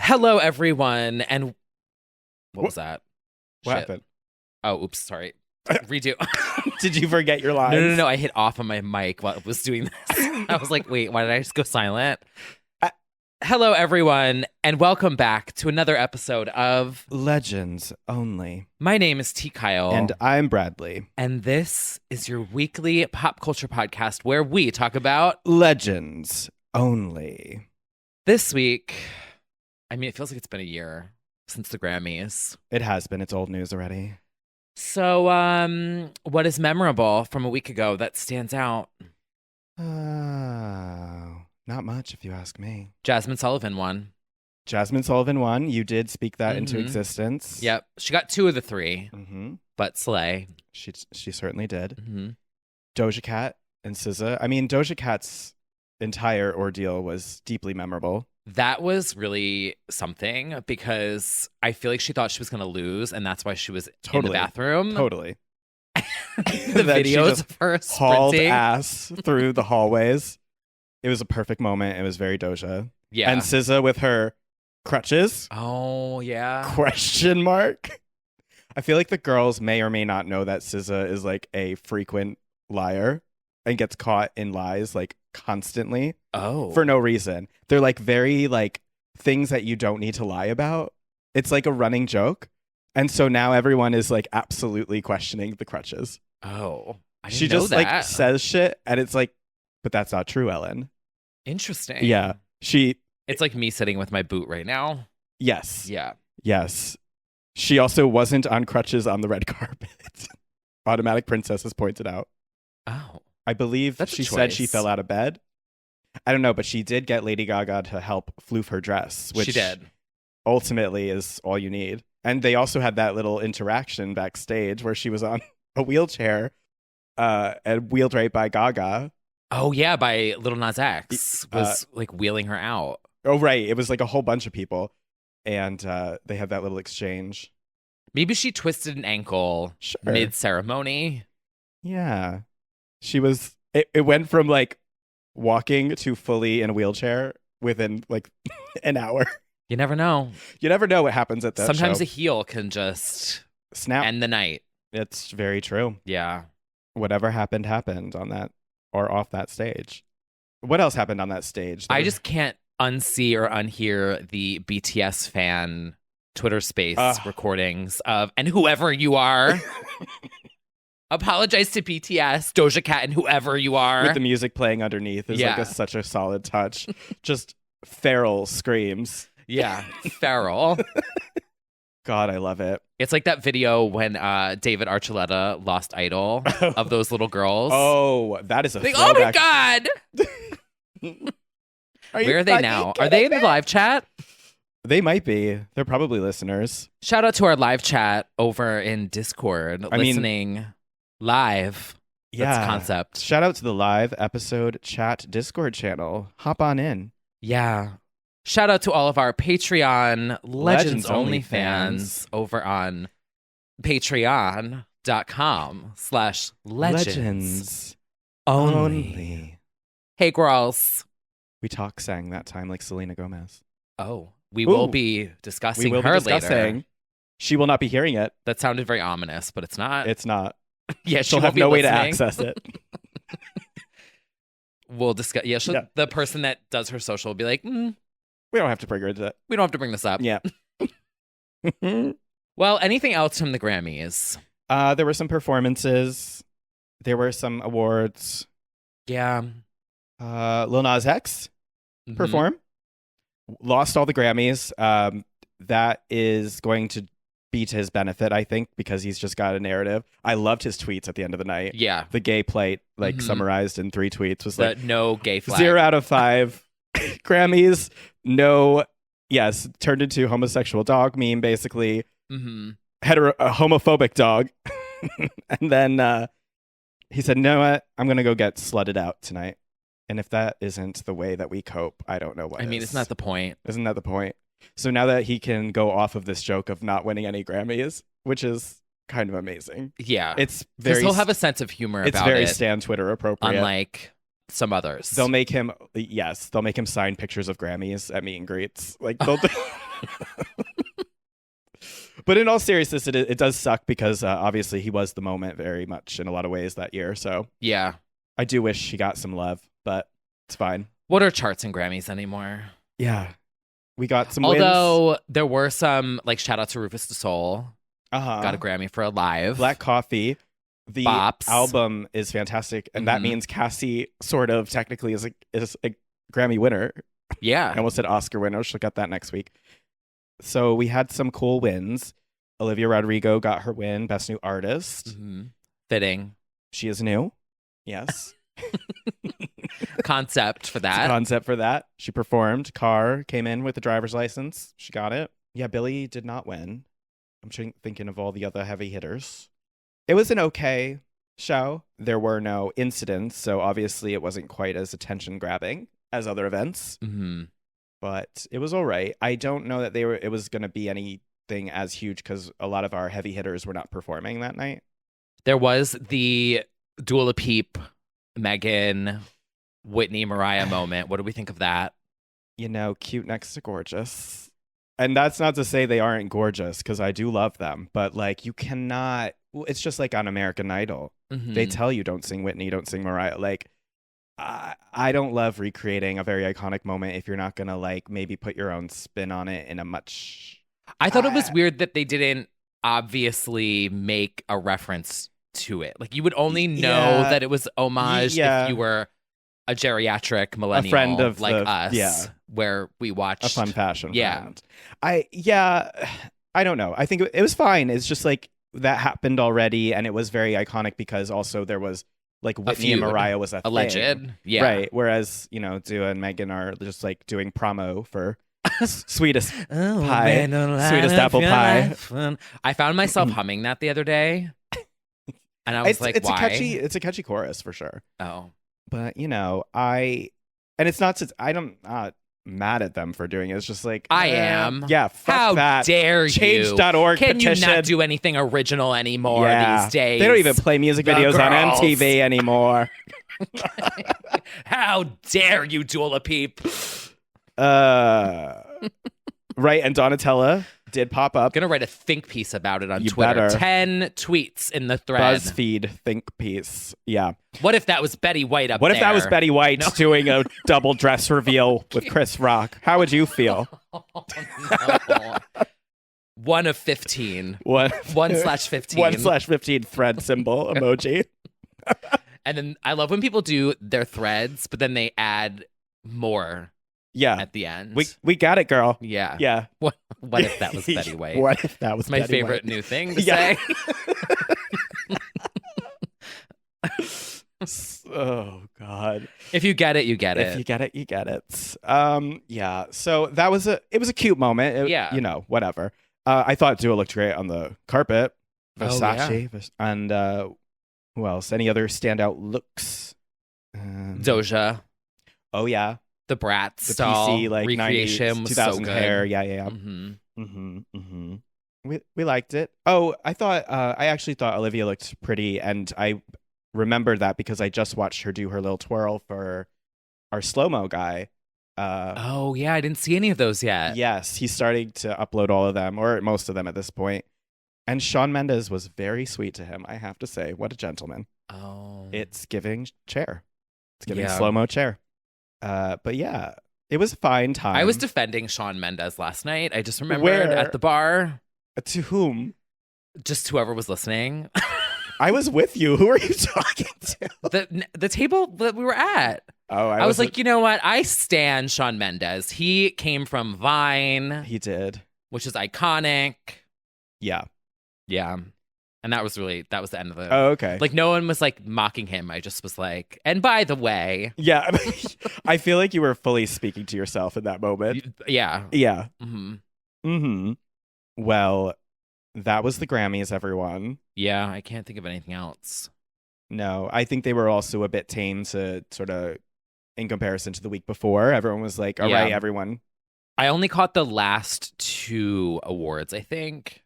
Hello, everyone, and what was that? What Shit. happened? Oh, oops, sorry. Redo. Did you forget your lines? No. I hit off on my mic while I was doing this. I was like, wait, why did I just go silent? Hello, everyone, and welcome back to another episode of Legends Only. My name is T. Kyle. And I'm Bradley. And this is your weekly pop culture podcast where we talk about Legends Only. this week. I mean, it feels like it's been a year since the Grammys. It has been. It's old news already. So, what is memorable from a week ago that stands out? Not much, if you ask me. Jasmine Sullivan won. Jasmine Sullivan won. You did speak that into Mhm. existence. Yep. She got 2 of the 3, Mm-hmm. but slay. She certainly did. Mm-hmm. Doja Cat and SZA. I mean, Doja Cat's entire ordeal was deeply memorable. That was really something because I feel like she thought she was going to lose, and that's why she was in the Totally. bathroom. Totally. The That she videos just of her hauled sprinting. ass through the hallways. It was a perfect moment. It was very Doja. Yeah. And SZA with her crutches? Oh, yeah. Question mark. I feel like the girls may or may not know that SZA is like a frequent liar and gets caught in lies like constantly Oh. for no reason. They're like very like things that you don't need to lie about. It's like a running joke. And so now everyone is like absolutely questioning the crutches. Oh. I didn't She know just that. like says shit and it's like, but that's not true, Ellen. Interesting. Yeah. It's like me sitting with my boot right now. Yes. Yeah. Yes. She also wasn't on crutches on the red carpet. Automatic Princess has pointed out. Oh. I believe That's a she said she choice. fell out of bed. I don't know, but she did get Lady Gaga to help floof her dress, which She did. ultimately is all you need. And they also had that little interaction backstage where she was on a wheelchair and wheeled right by Gaga. Oh, yeah, by Little Nas X was like wheeling her out. Oh, right. It was like a whole bunch of people. And they had that little exchange. Maybe she twisted an ankle Sure. mid-ceremony. Yeah. She was, it went from like walking to fully in a wheelchair within like an hour. You never know. You never know what happens at that Sometimes show. a heel can just Snap. end the night. It's very true. Yeah. Whatever happened on that or off that stage. What else happened on that stage? I just can't unsee or unhear the BTS fan Twitter space recordings of, and whoever you are, apologize to BTS, Doja Cat, and whoever you are. with the music playing underneath is Yeah. like such a solid touch. Just feral screams. Yeah, feral. God, I love it. It's like that video when David Archuleta lost Idol of those little girls. Oh, that is a Like, oh my throwback. God. Where are they now? Are they in the live chat? They might be. They're probably listeners. Shout out to our live chat over in Discord, I mean- listening live. That's the concept. Shout out to the live episode chat Discord channel. Hop on in. Yeah. Shout out to all of our Patreon Legends Legends Only Only fans over on patreon.com/legends only. Hey, girls. We talk sang that time like Selena Gomez. Oh, we will Ooh. be discussing We will be her discussing. later. She will not be hearing it. That sounded very ominous, but it's not. It's not. Yeah, She'll won't have be no way to listening. access it. We'll discuss. Yeah, Yeah. the person that does her social will be like, We don't have to bring her into that. we don't have to bring this up. Yeah. Well, anything else from the Grammys? There were some performances. There were some awards. Yeah. Lil Nas X Mhm. perform. Lost all the Grammys. That is going to be to his benefit, I think, because he's just got a narrative. I loved his tweets at the end of the night. Yeah. The gay plight, like Mhm. summarized in 3 tweets, was The like no gay flag. 0 out of 5 Grammys. No, yes, turned into homosexual dog meme, basically. Mm-hmm. A homophobic dog. And then he said, "No, what? I'm going to go get slutted out tonight." And if that isn't the way that we cope, I don't know what I mean, is. it's not the point. Isn't that the point? So now that he can go off of this joke of not winning any Grammys, which is kind of amazing. Yeah. It's Because very he'll have a sense of humor it's about very it, Stan Twitter appropriate. unlike some others. They'll make him sign pictures of Grammys at meet and greets. Like they'll But in all seriousness, it does suck because obviously he was the moment very much in a lot of ways that year. So Yeah. I do wish he got some love, but it's fine. What are charts and Grammys anymore? Yeah. We got some wins. Although there were some, like, shout out to Rufus Du Sol. Got a Grammy for Alive. Black Coffee. The Bops. album is fantastic. And that means Cassie sort of technically is a Grammy winner. Yeah. I almost said Oscar winner. She'll get that next week. So we had some cool wins. Olivia Rodrigo got her win, Best New Artist. Fitting. She is new. Yes. Concept for that. Concept for that. She performed. Carr came in with a driver's license. She got it. Yeah, Billie did not win. I'm thinking of all the other heavy hitters. It was an okay show. There were no incidents, so obviously it wasn't quite as attention-grabbing as other events. But it was all right. I don't know that it was going to be anything as huge because a lot of our heavy hitters were not performing that night. There was the Dua Lipa, Megan, Whitney, Mariah moment. What do we think of that? You know, cute next to gorgeous. And that's not to say they aren't gorgeous because I do love them. But like, you cannot. It's just like on American Idol. They tell you don't sing Whitney, don't sing Mariah. Like, I don't love recreating a very iconic moment if you're not going to like maybe put your own spin on it in a much. I thought it was weird that they didn't obviously make a reference to it. Like, you would only know that it was homage if you were a geriatric millennial, a friend of like us, where we watched a fun fashion. Yeah. Friend. I don't know. I think it was fine. It's just like that happened already, and it was very iconic because also there was like Whitney and Mariah was a alleged thing. Yeah, right. Whereas Dua and Megan are just like doing promo for sweetest pie, sweetest apple pie. I found myself humming that the other day, and I was why? It's a catchy chorus for sure. Oh, but and it's not I'm not mad at them for doing it. It's just like I am. Yeah, fuck How that. dare you? Change.org Can petition. you not do anything original anymore these days? They don't even play music videos on MTV anymore. How dare you, Dua Lipa? Right, and Donatella did pop up. Gonna write a think piece about it on You Twitter. better. 10 tweets in the thread. BuzzFeed think piece. Yeah. What if that was Betty White up there? What if that was Betty White doing a double dress reveal with Chris Rock? How would you feel? No. 1 of 15. 1/15. 1/15 thread symbol emoji. And then I love when people do their threads, but then they add more. Yeah. At the end. We got it, girl. Yeah. Yeah. What if that was Betty White? What if that was my Betty favorite White? new thing to say? Oh God. If you get it, you get it. If you get it, you get it. Yeah. So it was a cute moment. Whatever. I thought Dua looked great on the carpet. Versace. Oh, yeah. And who else? Any other standout looks? Doja. Oh yeah. The Bratz The style PC like recreation 90s, was 2000 so good. hair. Yeah. We liked it. Oh, I actually thought Olivia looked pretty, and I remembered that because I just watched her do her little twirl for our slow-mo guy. Oh yeah, I didn't see any of those yet. Yes, he's starting to upload all of them, or most of them at this point. And Shawn Mendes was very sweet to him, I have to say. What a gentleman. Oh. It's giving chair. It's giving slow-mo chair. But yeah, it was a fine time. I was defending Shawn Mendes last night. I just remembered at the bar. To whom? Just whoever was listening. I was with you. Who are you talking to? The table that we were at. Oh, I was like, you know what? I stan Shawn Mendes. He came from Vine. He did. Which is iconic. Yeah. Yeah. And that was the end of it. Oh, okay. Like, no one was like mocking him. I just was like, and by the way. Yeah. I feel like you were fully speaking to yourself in that moment. Yeah. Yeah. Mm-hmm. Well, that was the Grammys, everyone. Yeah. I can't think of anything else. No, I think they were also a bit tame to sort of, in comparison to the week before. Everyone was like, all right, everyone. I only caught the last 2 awards, I think.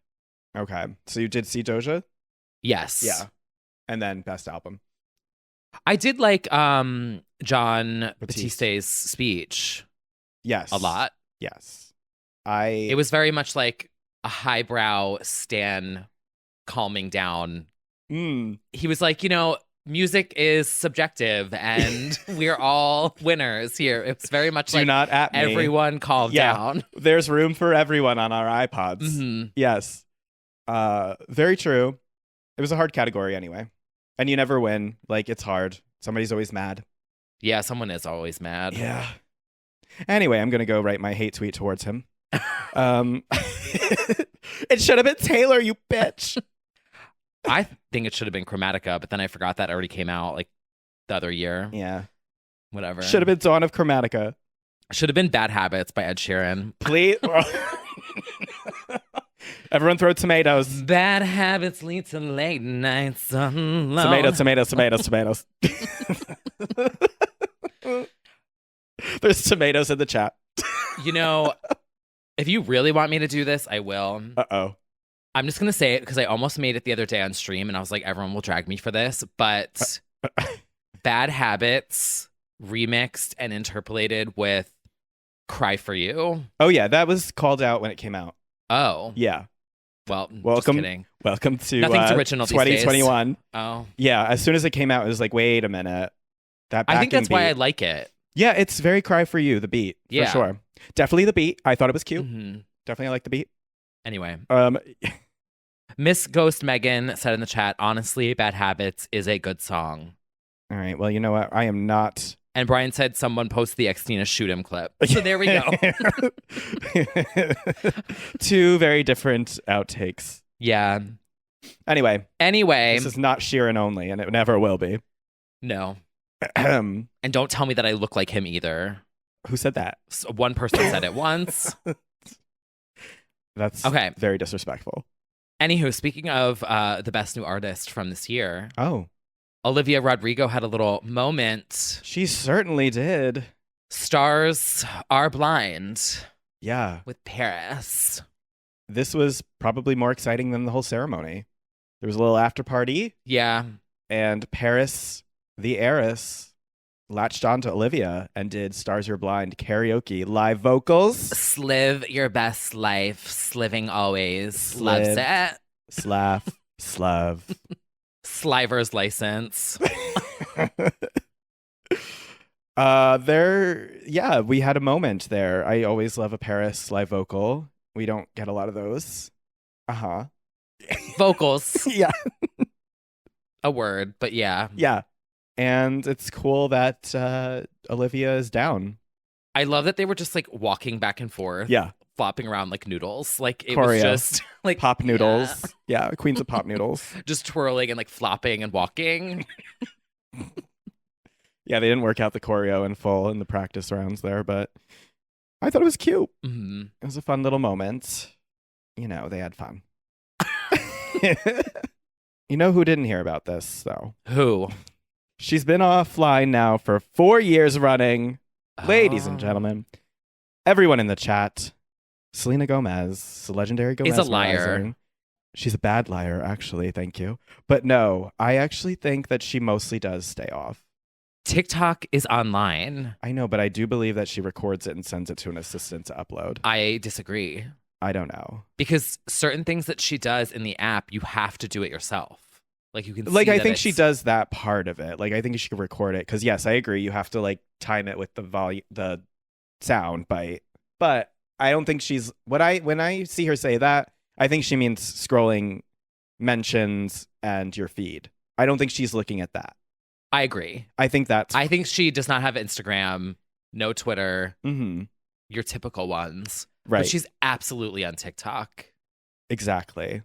Okay. So you did see Doja? Yes. Yeah. And then Best Album. I did like John Batiste's speech. Yes. A lot. Yes. It was very much like a highbrow Stan calming down. He was like, music is subjective and we're all winners here. It's very much like not at me. Everyone calm down. There's room for everyone on our iPods. Mm-hmm. Yes. Very true. It was a hard category anyway. And you never win. Like, it's hard. Somebody's always mad. Yeah, someone is always mad. Yeah. Anyway, I'm going to go write my hate tweet towards him. It should have been Taylor, you bitch. I think it should have been Chromatica, but then I forgot that already came out like the other year. Yeah. Whatever. Should have been Dawn of Chromatica. Should have been Bad Habits by Ed Sheeran. Please. Everyone throw tomatoes. Bad habits lead to late nights alone. Tomatoes. There's tomatoes in the chat. If you really want me to do this, I will. Uh-oh. I'm just going to say it because I almost made it the other day on stream and I was like, everyone will drag me for this. But Bad Habits remixed and interpolated with Cry For You. Oh, yeah. That was called out when it came out. Oh. Yeah. Well, welcome, just kidding. Welcome to Nothing's original 2021. These days. Oh. Yeah. As soon as it came out, it was like, wait a minute. I think that's why I like it. Yeah. It's very Cry For You, the beat. For sure. Definitely the beat. I thought it was cute. Mm-hmm. Definitely I like the beat. Anyway. Miss Ghost Megan said in the chat, honestly, Bad Habits is a good song. All right. Well, you know what? I am not. And Brian said someone post the Xtina Shoot 'Em clip. So there we go. 2 very different outtakes. Yeah. Anyway. This is not Sheeran only, and it never will be. No. And don't tell me that I look like him either. Who said that? So one person said it once. That's okay. Very disrespectful. Anywho, speaking of the best new artist from this year. Oh. Olivia Rodrigo had a little moment. She certainly did. Stars Are Blind. Yeah. With Paris. This was probably more exciting than the whole ceremony. There was a little after party. Yeah. And Paris, the heiress, latched on to Olivia and did Stars Are Blind karaoke live vocals. Sliv your best life. Sliving always. Loves it. Slav. Sliver's license. We had a moment there. I always love a Paris live vocal. We don't get a lot of those. Uh-huh. Vocals. Yeah. A word, but yeah. Yeah. And it's cool that Olivia is down. I love that they were just like walking back and forth. Yeah. Flopping around like noodles. Like it Choreo. Was just like pop noodles. Yeah, queens of pop noodles. Just twirling and like flopping and walking. Yeah, they didn't work out the choreo in full in the practice rounds there, but I thought it was cute. Mm-hmm. It was a fun little moment. They had fun. You know who didn't hear about this, though? Who? She's been offline now for 4 years running. Ladies and gentlemen, everyone in the chat, Selena Gomez, the legendary Gomez. Is a liar. She's a bad liar, actually. Thank you. But no, I actually think that she mostly does stay off. TikTok is online. I know, but I do believe that she records it and sends it to an assistant to upload. I disagree. I don't know. Because certain things that she does in the app, you have to do it yourself. Like you can see I think she does that part of it. Like I think she can record it because yes, I agree. You have to like time it with the volume, the sound bite. But I don't think she's when I see her say that, I think she means scrolling mentions and your feed. I don't think she's looking at that. I agree. I think she does not have Instagram, no Twitter, your typical ones. Right. But she's absolutely on TikTok. Exactly.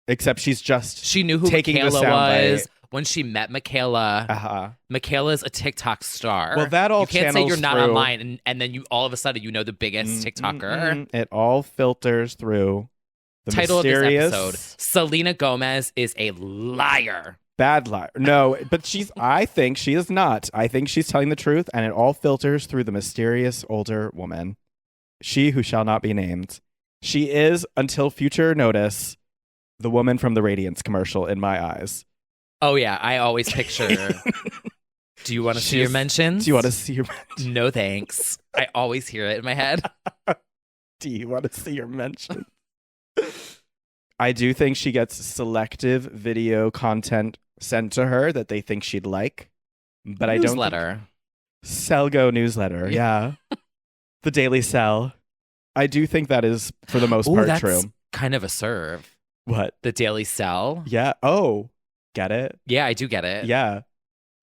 Except she knew who taking Michaela was bite. when she met Michaela. Uh-huh. Michaela's a TikTok star. Well, that all you can't say you're not through. online and then you all of a sudden you know the biggest TikToker. It all filters through the title mysterious... of this episode: Selena Gomez is a liar. Bad liar. No, but I think she is not. I think she's telling the truth, and it all filters through the mysterious older woman. She who shall not be named. She is, until future notice, the woman from the Radiance commercial in my eyes. Oh, yeah. I always picture. Do you want to see your mentions? Do you want to see your mentions? No, thanks. I always hear it in my head. Do you want to see your mention? I do think she gets selective video content sent to her that they think she'd like, but I don't. Newsletter. Selgo newsletter, yeah. The Daily Cell. I do think that is, for the most part, that's true. Kind of a serve. What? The Daily Cell? Yeah. Oh, get it? Yeah, I do get it. Yeah.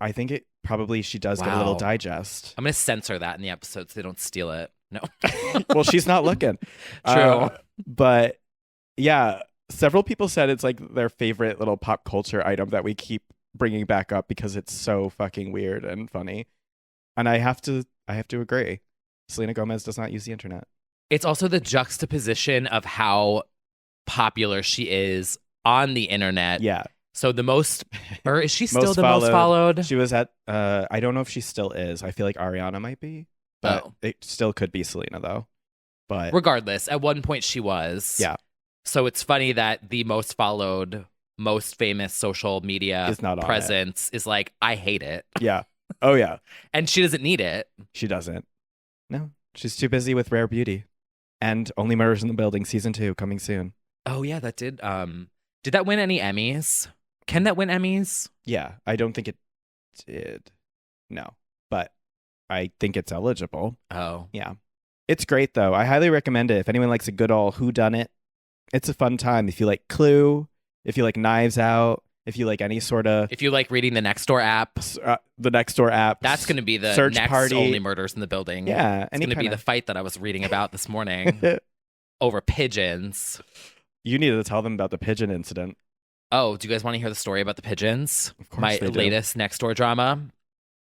I think it probably she does get a little digest. I'm going to censor that in the episode so they don't steal it. No. Well, she's not looking. True. But yeah, several people said it's like their favorite little pop culture item that we keep bringing back up because it's so fucking weird and funny. And I have to agree. Selena Gomez does not use the internet. It's also the juxtaposition of how popular she is on the internet. Yeah. So the most, or is she still most the most followed? She was at, I don't know if she still is. I feel like Ariana might be, but it still could be Selena though. But regardless, at one point she was. Yeah. So it's funny that the most followed, most famous social media is not presence is like, I hate it. Yeah. Oh yeah. And she doesn't need it. She doesn't. No, she's too busy with Rare Beauty and Only Murders in the Building season 2 coming soon. Oh yeah, that did that win any Emmys? Can that win Emmys? Yeah, I don't think it did. No, but I think it's eligible. Oh. Yeah. It's great though. I highly recommend it if anyone likes a good old whodunit. It's a fun time. If you like Clue, if you like Knives Out, if you like any sort of... If you like reading the Nextdoor app. The Nextdoor app. That's going to be the search next party. Only Murders in the Building. Yeah. It's going to be the fight that I was reading about this morning over pigeons. You need to tell them about the pigeon incident. Oh, do you guys want to hear the story about the pigeons? Of course My they do. latest Nextdoor drama.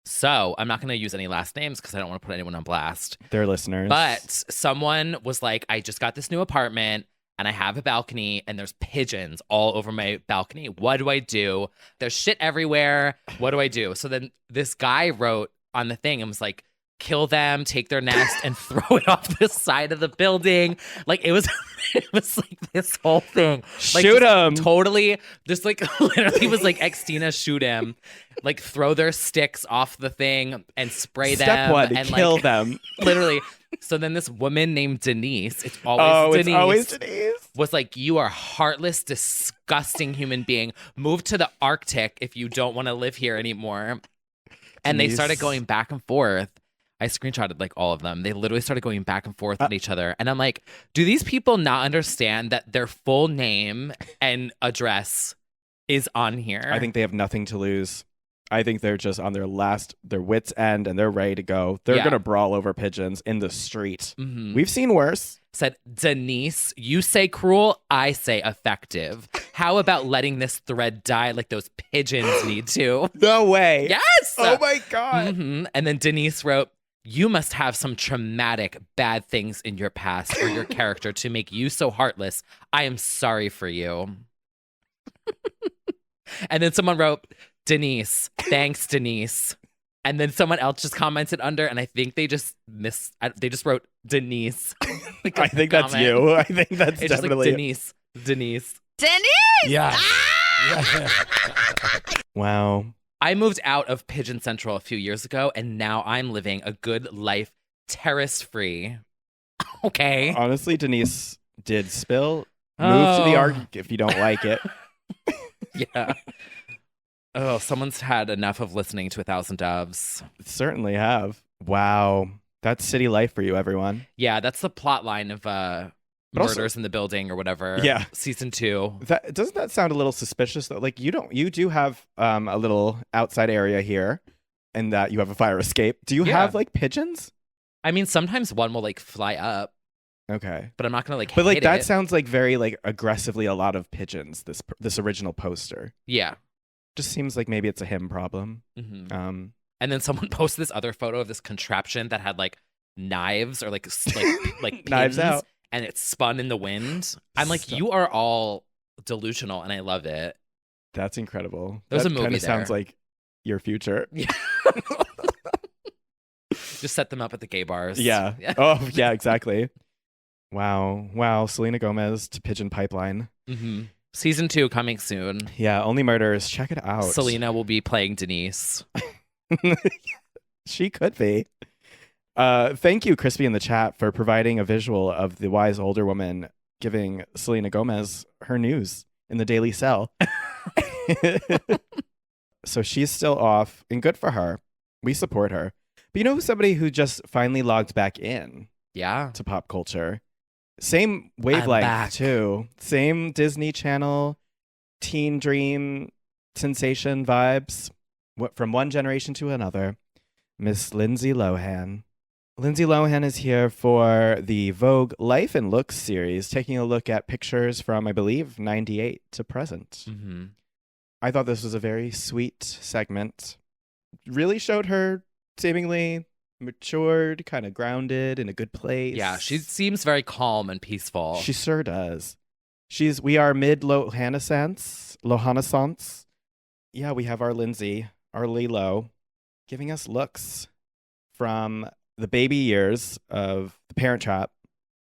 So I'm not going to use any last names because I don't want to put anyone on blast. They're listeners. But someone was like, I just got this new apartment and I have a balcony and there's pigeons all over my balcony. What do I do? There's shit everywhere. What do I do? So then this guy wrote on the thing and was like, kill them, take their nest, and throw it off the side of the building. Like it was like this whole thing. Like, shoot him. Totally, just like literally was like Xtina, shoot him. Like throw their sticks off the thing and spray them. Step one, and kill like, them. Literally. So then this woman named Denise, it's always Denise, was like, you are heartless, disgusting human being. Move to the Arctic if you don't want to live here anymore. And they started going back and forth. I screenshotted like all of them. They literally started going back and forth with each other. And I'm like, do these people not understand that their full name and address is on here? I think they have nothing to lose. I think they're just on their wits' end and they're ready to go. They're going to brawl over pigeons in the street. Mm-hmm. We've seen worse. Said, Denise, you say cruel, I say effective. How about letting this thread die like those pigeons need to? No way. Yes. Oh my God. Mm-hmm. And then Denise wrote, you must have some traumatic bad things in your past or your character to make you so heartless. I am sorry for you. And then someone wrote, Denise, thanks, Denise. And then someone else just commented under, and I think they just wrote Denise. Like I think that's you. I think that's it's definitely just like Denise. Yeah. Wow. I moved out of Pigeon Central a few years ago, and now I'm living a good life, terrace-free. Okay. Honestly, Denise did spill. Move to the Arctic if you don't like it. Yeah. Oh, someone's had enough of listening to 1,000 Doves. Certainly have. Wow. That's city life for you, everyone. Yeah, that's the plot line of Murders in the Building or whatever. Yeah. Season 2. Doesn't that sound a little suspicious though? Like you do have a little outside area here and that you have a fire escape. Do you have like pigeons? I mean, sometimes one will like fly up. Okay. But I'm not going to like But like hit that it. sounds like very like aggressively a lot of pigeons this original poster. Yeah. Just seems like maybe it's a him problem. Mm-hmm. And then someone posted this other photo of this contraption that had like knives or like pins, Knives Out. And it spun in the wind. I'm like, you are all delusional, and I love it. That's incredible. There's that a movie kind of there. sounds like your future. Yeah. Just set them up at the gay bars. Yeah. Oh, yeah, exactly. Wow. Selena Gomez to Pigeon Pipeline. Mm-hmm. Season 2 coming soon. Yeah, Only Murders. Check it out. Selena will be playing Denise. She could be. Thank you, Crispy, in the chat for providing a visual of the wise older woman giving Selena Gomez her news in the Daily Cell. So she's still off, and good for her. We support her. But you know somebody who just finally logged back in to pop culture? Same wavelength, too. Same Disney Channel, teen dream sensation vibes. From one generation to another. Miss Lindsay Lohan. Lindsay Lohan is here for the Vogue Life and Looks series, taking a look at pictures from, I believe, 98 to present. Mm-hmm. I thought this was a very sweet segment. Really showed her seemingly matured, kind of grounded, in a good place. Yeah, she seems very calm and peaceful. She sure does. We are mid Lohanassiance. Yeah, we have our Lindsay, our Lilo, giving us looks from the baby years of The Parent Trap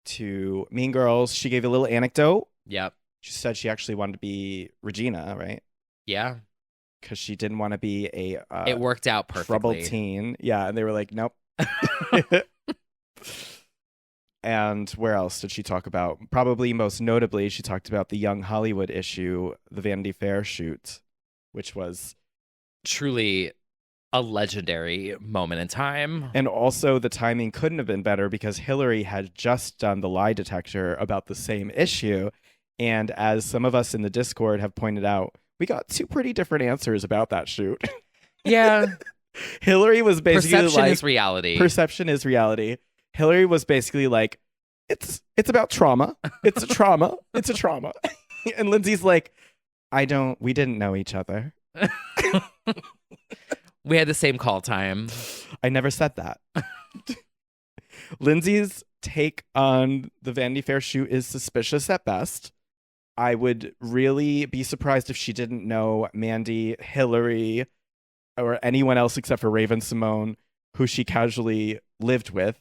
to Mean Girls. She gave a little anecdote. Yep. She said she actually wanted to be Regina, right? Yeah. Because she didn't want to be a it worked out perfectly. Troubled teen. Yeah, and they were like, nope. And where else did she talk about? Probably most notably, she talked about the Young Hollywood issue, the Vanity Fair shoot, which was truly a legendary moment in time. And also the timing couldn't have been better because Hillary had just done the lie detector about the same issue. And as some of us in the Discord have pointed out, we got two pretty different answers about that shoot. Yeah. Hillary was basically perception like... is reality. Perception is reality. Hillary was basically like, it's about trauma. It's a trauma. It's a trauma. And Lindsay's like, we didn't know each other. We had the same call time. I never said that. Lindsay's take on the Vanity Fair shoot is suspicious at best. I would really be surprised if she didn't know Mandy, Hillary, or anyone else except for Raven Simone, who she casually lived with.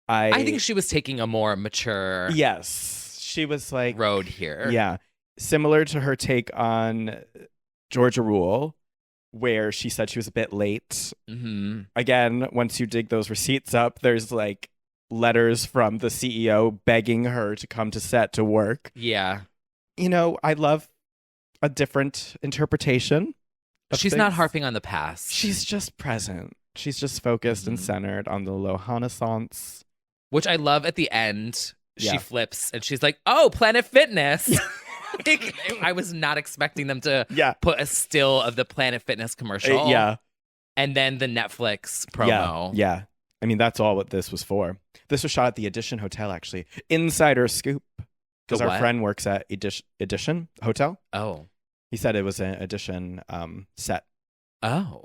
I think she was taking a more mature she was like road here. Yeah. Similar to her take on Georgia Rule, where she said she was a bit late. Mm-hmm. Again, once you dig those receipts up, there's like letters from the CEO begging her to come to set to work. Yeah. You know, I love a different interpretation. She's not harping on the past. She's just present. She's just focused and centered on the Lohanassiance. Which I love at the end. She flips and she's like, oh, Planet Fitness. I was not expecting them to put a still of the Planet Fitness commercial. And then the Netflix promo. Yeah. I mean, that's all what this was for. This was shot at the Addison Hotel, actually. Insider scoop. Because our friend works at Addison Hotel. Oh. He said it was an Addison set. Oh.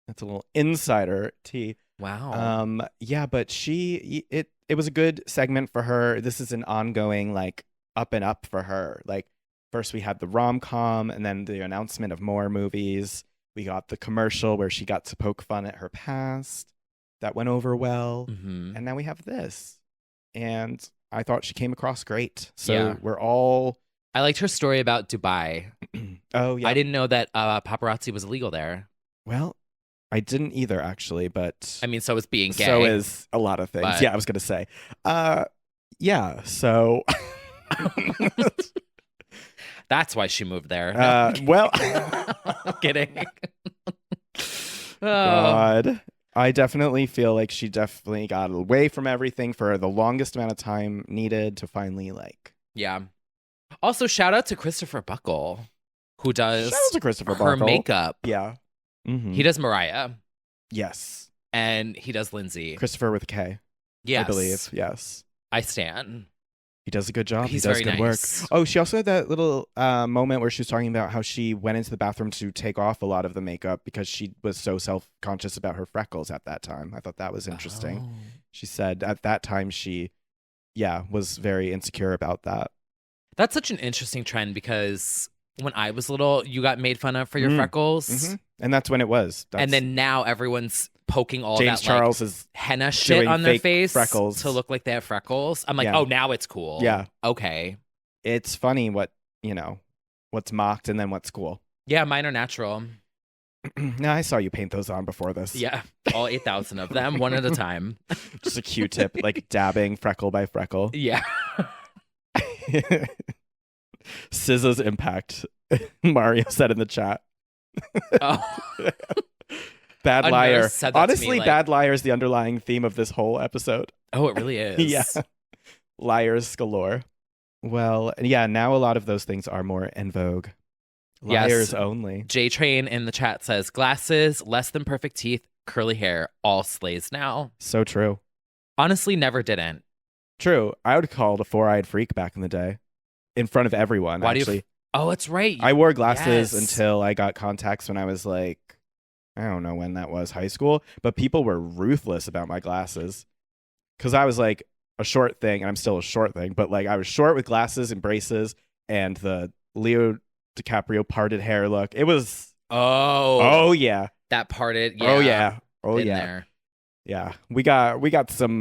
That's a little insider tea. Wow. Yeah, but it was a good segment for her. This is an ongoing, like, up and up for her. Like, first we had the rom-com and then the announcement of more movies. We got the commercial where she got to poke fun at her past. That went over well. Mm-hmm. And now we have this. And I thought she came across great. So we're all... I liked her story about Dubai. Oh, yeah. I didn't know that paparazzi was illegal there. Well, I didn't either, actually, but... I mean, so is being gay. So is a lot of things. But... Yeah, I was going to say. Yeah, so... That's why she moved there. Well... I'm kidding. God. I definitely feel like she definitely got away from everything for the longest amount of time needed to finally, like... Yeah. Also, shout out to Christopher Buckle, who does her makeup. Yeah. Mm-hmm. He does Mariah. Yes. And he does Lindsay. Christopher with a K. Yes. I believe. Yes. I stan. He does a good job. He's he does very good nice. work. Oh, she also had that little moment where she was talking about how she went into the bathroom to take off a lot of the makeup because she was so self-conscious about her freckles at that time. I thought that was interesting. Oh. She said at that time she, was very insecure about that. That's such an interesting trend because when I was little, you got made fun of for your freckles. Mm-hmm. And that's when it was. And then now everyone's poking all James that Charles like, is henna shit on their face freckles to look like they have freckles. I'm like, oh, now it's cool. Yeah. Okay. It's funny what's mocked and then what's cool. Yeah, mine are natural. No, I saw you paint those on before this. Yeah, all 8,000 of them, one at a time. Just a Q-tip, like dabbing freckle by freckle. Yeah. SZA's impact, Mario said in the chat. Oh. Bad liar. Honestly, like... bad liar is the underlying theme of this whole episode. Oh, it really is. Yeah. Liars galore. Well, yeah, now a lot of those things are more en vogue. Liars yes. only. J-Train in the chat says, glasses, less than perfect teeth, curly hair, all slays now. So true. Honestly, never didn't. True. I would call it a four-eyed freak back in the day. In front of everyone, Why actually. Oh, it's right. I wore glasses until I got contacts when I was like, I don't know when that was, high school. But people were ruthless about my glasses. Because I was like a short thing, and I'm still a short thing. But like I was short with glasses and braces and the Leo DiCaprio parted hair look. It was... Oh, yeah. That parted, yeah. Oh, yeah. Oh, yeah. There. Yeah. We got some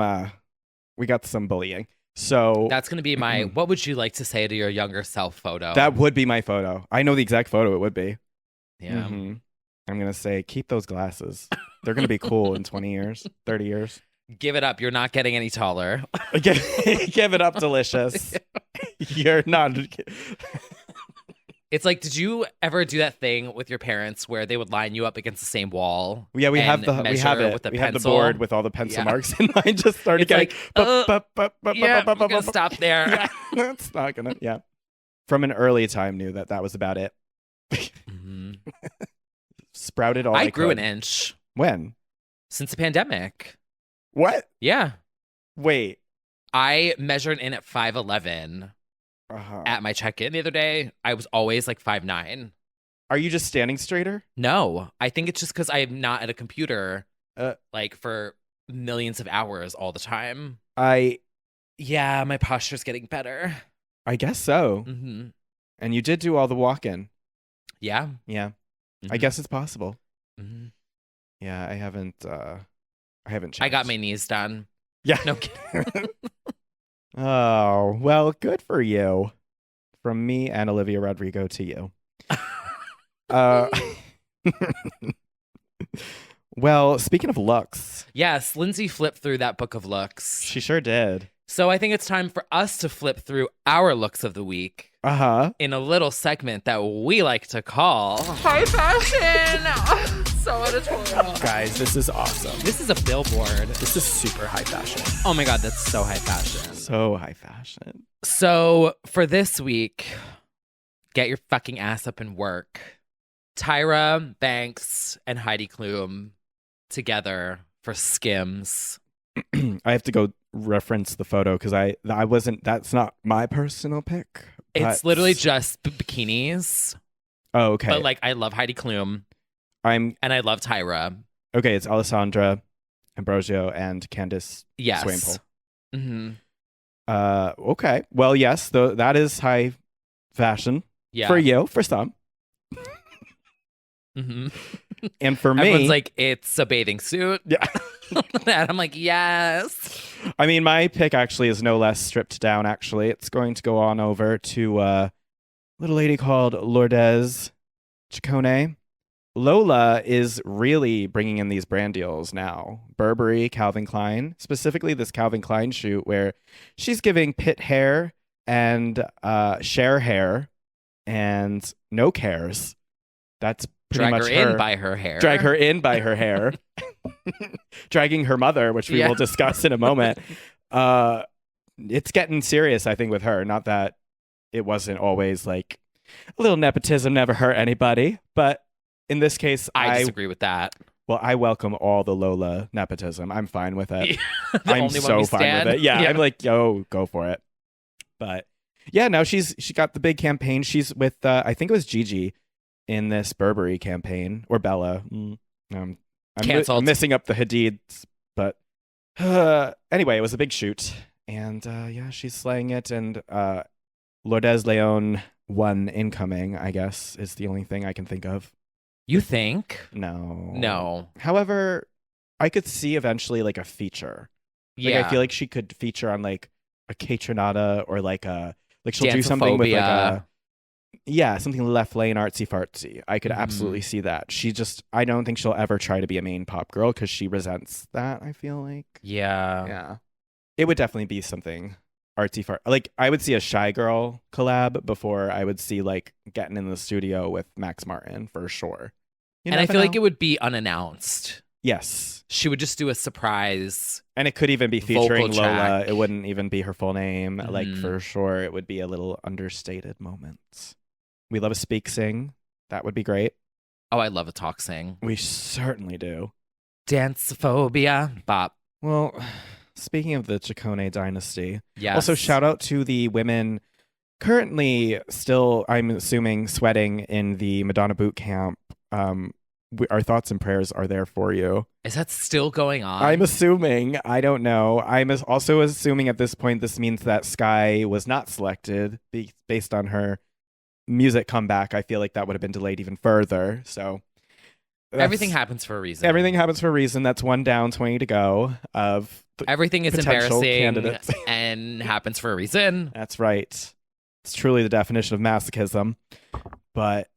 bullying. So that's going to be my what would you like to say to your younger self photo? That would be my photo. I know the exact photo it would be. Yeah. Mm-hmm. I'm going to say keep those glasses. They're going to be cool in 20 years, 30 years. Give it up. You're not getting any taller. Give it up, Delicious. You're not. It's like, did you ever do that thing with your parents where they would line you up against the same wall? Yeah, we have it. We have the board with all the pencil marks, and I just started getting. Yeah, we're gonna stop there. Yeah, that's not gonna. Yeah, from an early time, knew that was about it. Mm-hmm. Sprouted all. I grew an inch. When? Since the pandemic. What? Yeah. Wait. I measured in at 5'11". At my check-in the other day. I was always like 5'9". Are you just standing straighter? No, I think it's just because I'm not at a computer like for millions of hours all the time. Yeah, my posture's getting better. I guess so. Mm-hmm. And you did do all the walk-in. Yeah. Yeah. Mm-hmm. I guess it's possible. Mm-hmm. Yeah, I haven't checked. I got my knees done. Yeah. No kidding. Oh, well, good for you. From me and Olivia Rodrigo to you. Well, speaking of looks. Yes, Lindsay flipped through that book of looks. She sure did. So I think it's time for us to flip through our looks of the week. In a little segment that we like to call High Fashion. So editorial. Guys, this is awesome. This is a billboard. This is super high fashion. Oh my God, that's so high fashion. So high fashion. So for this week, get your fucking ass up and work. Tyra Banks and Heidi Klum together for Skims. I have to go reference the photo because I wasn't. That's not my personal pick. It's literally just bikinis. Oh, okay. But like, I love Heidi Klum. And I love Tyra. Okay, it's Alessandra Ambrosio and Candice Swainpole. Mm-hmm. Okay. Well, yes, that is high fashion for you, for some. Mm-hmm. And for me, everyone's like, it's a bathing suit. Yeah. And I'm like, yes. I mean, my pick actually is no less stripped down, actually. It's going to go on over to a little lady called Lourdes Ciccone. Lola is really bringing in these brand deals now. Burberry, Calvin Klein, specifically this Calvin Klein shoot where she's giving Pitt hair and Cher hair and no cares. That's pretty much her. Drag her in by her hair. Drag her in by her hair. Dragging her mother, which we will discuss in a moment. It's getting serious, I think, with her. Not that it wasn't always like a little nepotism never hurt anybody, but in this case, I disagree with that. Well, I welcome all the Lola nepotism. I'm fine with it. I'm so fine with it. Yeah, I'm like, yo, go for it. But yeah, now she got the big campaign. She's with I think it was Gigi in this Burberry campaign, or Bella. I'm messing up the Hadids, but anyway, it was a big shoot, and yeah, she's slaying it. And Lourdes Leon won incoming, I guess, is the only thing I can think of. You think? No. However, I could see eventually like a feature. Like, I feel like she could feature on like a Catronata or like she'll do something with like Yeah, something left lane artsy fartsy. I could absolutely see that. I don't think she'll ever try to be a main pop girl because she resents that, I feel like. Yeah. Yeah. It would definitely be something artsy fart. Like, I would see a Shy Girl collab before I would see, like, getting in the studio with Max Martin for sure. And I feel like it would be unannounced. Yes. She would just do a surprise. And it could even be featuring vocal Lola. track. It wouldn't even be her full name. Like, for sure, it would be a little understated moment. We love a speak sing. That would be great. Oh, I love a talk sing. We certainly do. Dance phobia. Bop. Well, speaking of the Ciccone dynasty, yes. Also shout out to the women currently still, I'm assuming, sweating in the Madonna boot camp. Our thoughts and prayers are there for you. Is that still going on? I'm assuming. I don't know. I'm also assuming at this point this means that Sky was not selected based on her music comeback. I feel like that would have been delayed even further. So everything happens for a reason. Everything happens for a reason. That's 1 down, 20 to go of everything is potential embarrassing candidates. and happens for a reason. That's right. It's truly the definition of masochism. But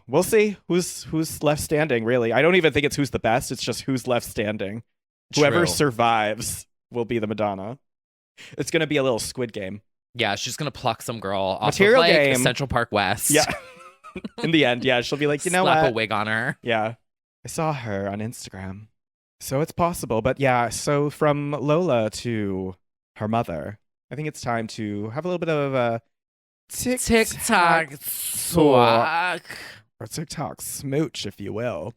we'll see who's left standing, really. I don't even think it's who's the best. It's just who's left standing. True. Whoever survives will be the Madonna. It's going to be a little Squid Game. Yeah, she's going to pluck some girl off Material of, like, game. Central Park West. Yeah. In the end, yeah. She'll be like, you know Slap what? a wig on her. Yeah. I saw her on Instagram. So it's possible. But yeah, so from Lola to her mother, I think it's time to have a little bit of a TikTok swag. Or TikTok smooch, if you will.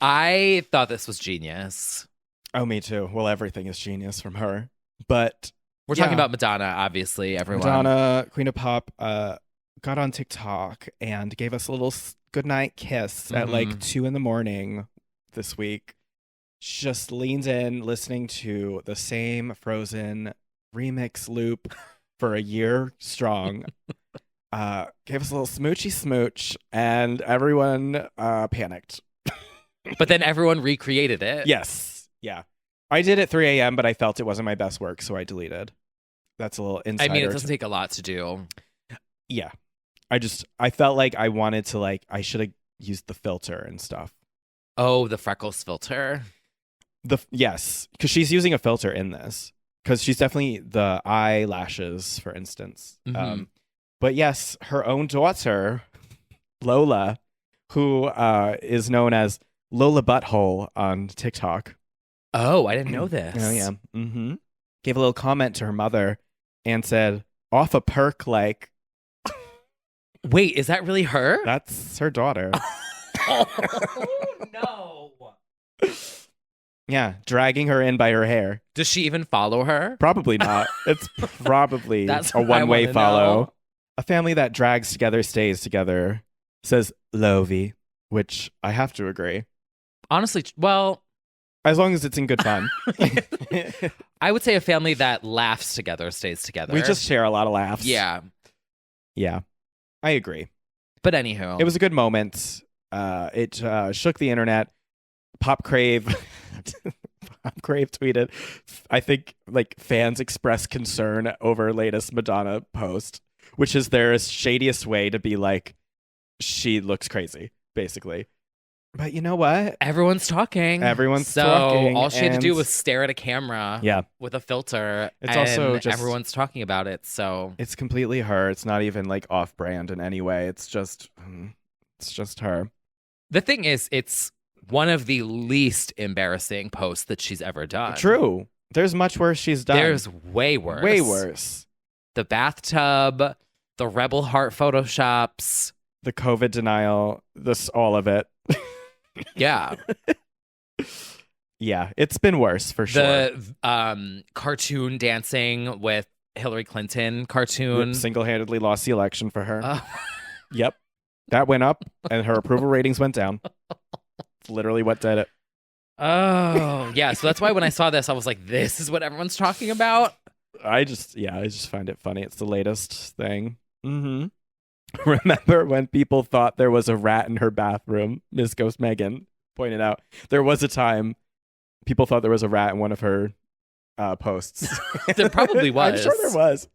I thought this was genius. Oh, me too. Well, everything is genius from her. But we're talking about Madonna, obviously, everyone. Madonna, Queen of Pop, got on TikTok and gave us a little goodnight kiss at like 2 a.m. this week. Just leaned in, listening to the same Frozen remix loop for a year strong. Gave us a little smoochy smooch, and everyone panicked. But then everyone recreated it. Yes. Yeah. I did at 3 a.m., but I felt it wasn't my best work, so I deleted. That's a little insider. I mean, it doesn't take a lot to do. Yeah. I felt like I wanted to, like, I should have used the filter and stuff. Oh, the freckles filter. Yes, because she's using a filter in this. Because she's definitely the eyelashes, for instance. But yes, her own daughter, Lola, who is known as Lola Butthole on TikTok. Oh, I didn't know this. Oh, yeah. Gave a little comment to her mother and said, off a perk like. Wait, is that really her? That's her daughter. Oh, no. Yeah, dragging her in by her hair. Does she even follow her? Probably not. It's probably That's a one-way know. follow. A family that drags together stays together, says Lovey, which I have to agree. Honestly, well, as long as it's in good fun. I would say a family that laughs together stays together. We just share a lot of laughs. Yeah. Yeah, I agree. But anywho. It was a good moment. It shook the internet. Pop Crave tweeted, I think, like, fans express concern over latest Madonna post, which is their shadiest way to be like, she looks crazy, basically. But you know what? Everyone's talking. So all she had to do was stare at a camera with a filter. It's and also just, everyone's talking about it. So it's completely her. It's not even like off-brand in any way. It's just her. The thing is, it's one of the least embarrassing posts that she's ever done. True. There's much worse she's done. There's way worse. Way worse. The bathtub, the Rebel Heart photoshops, the COVID denial, all of it. Yeah. Yeah, it's been worse for sure. The cartoon dancing with Hillary Clinton cartoon. Single-handedly lost the election for her. Yep. That went up and her approval ratings went down. It's literally what did it. Oh, yeah. So that's why when I saw this, I was like, this is what everyone's talking about. I just find it funny. It's the latest thing. Remember when people thought there was a rat in her bathroom? Miss Ghost Megan pointed out. There was a time people thought there was a rat in one of her posts. There probably was. I'm sure there was.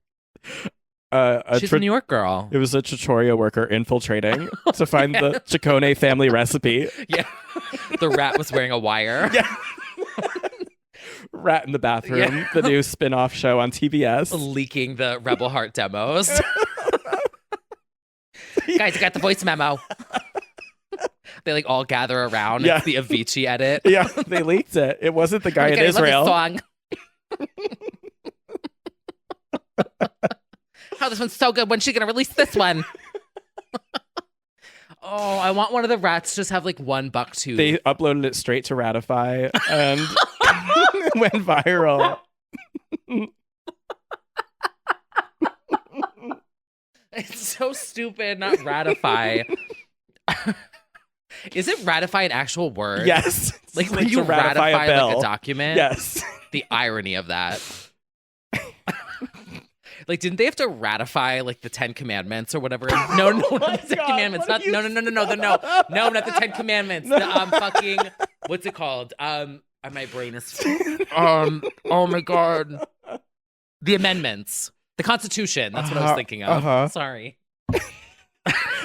She's a New York girl. It was a Trattoria worker infiltrating to find the Ciccone family recipe. Yeah. The rat was wearing a wire. Yeah. Rat in the Bathroom, the new spin-off show on TBS. Leaking the Rebel Heart demos. Guys, I got the voice memo. They like all gather around. Yeah. It's the Avicii edit. Yeah, they leaked it. It wasn't the guy in Israel. Song. Oh, this one's so good. When's she gonna release this one? Oh, I want one of the rats to just have like one buck tooth. They uploaded it straight to Ratify and it went viral. It's so stupid, not Ratify. Is it ratify an actual word? Yes. Like when you ratify like a document? Yes. The irony of that. Like, didn't they have to ratify like the 10 Commandments or whatever? No, not the 10 Commandments. Not no, not the 10 Commandments. The fucking what's it called? My brain is oh my god. The amendments. The Constitution. That's what I was thinking of. Sorry.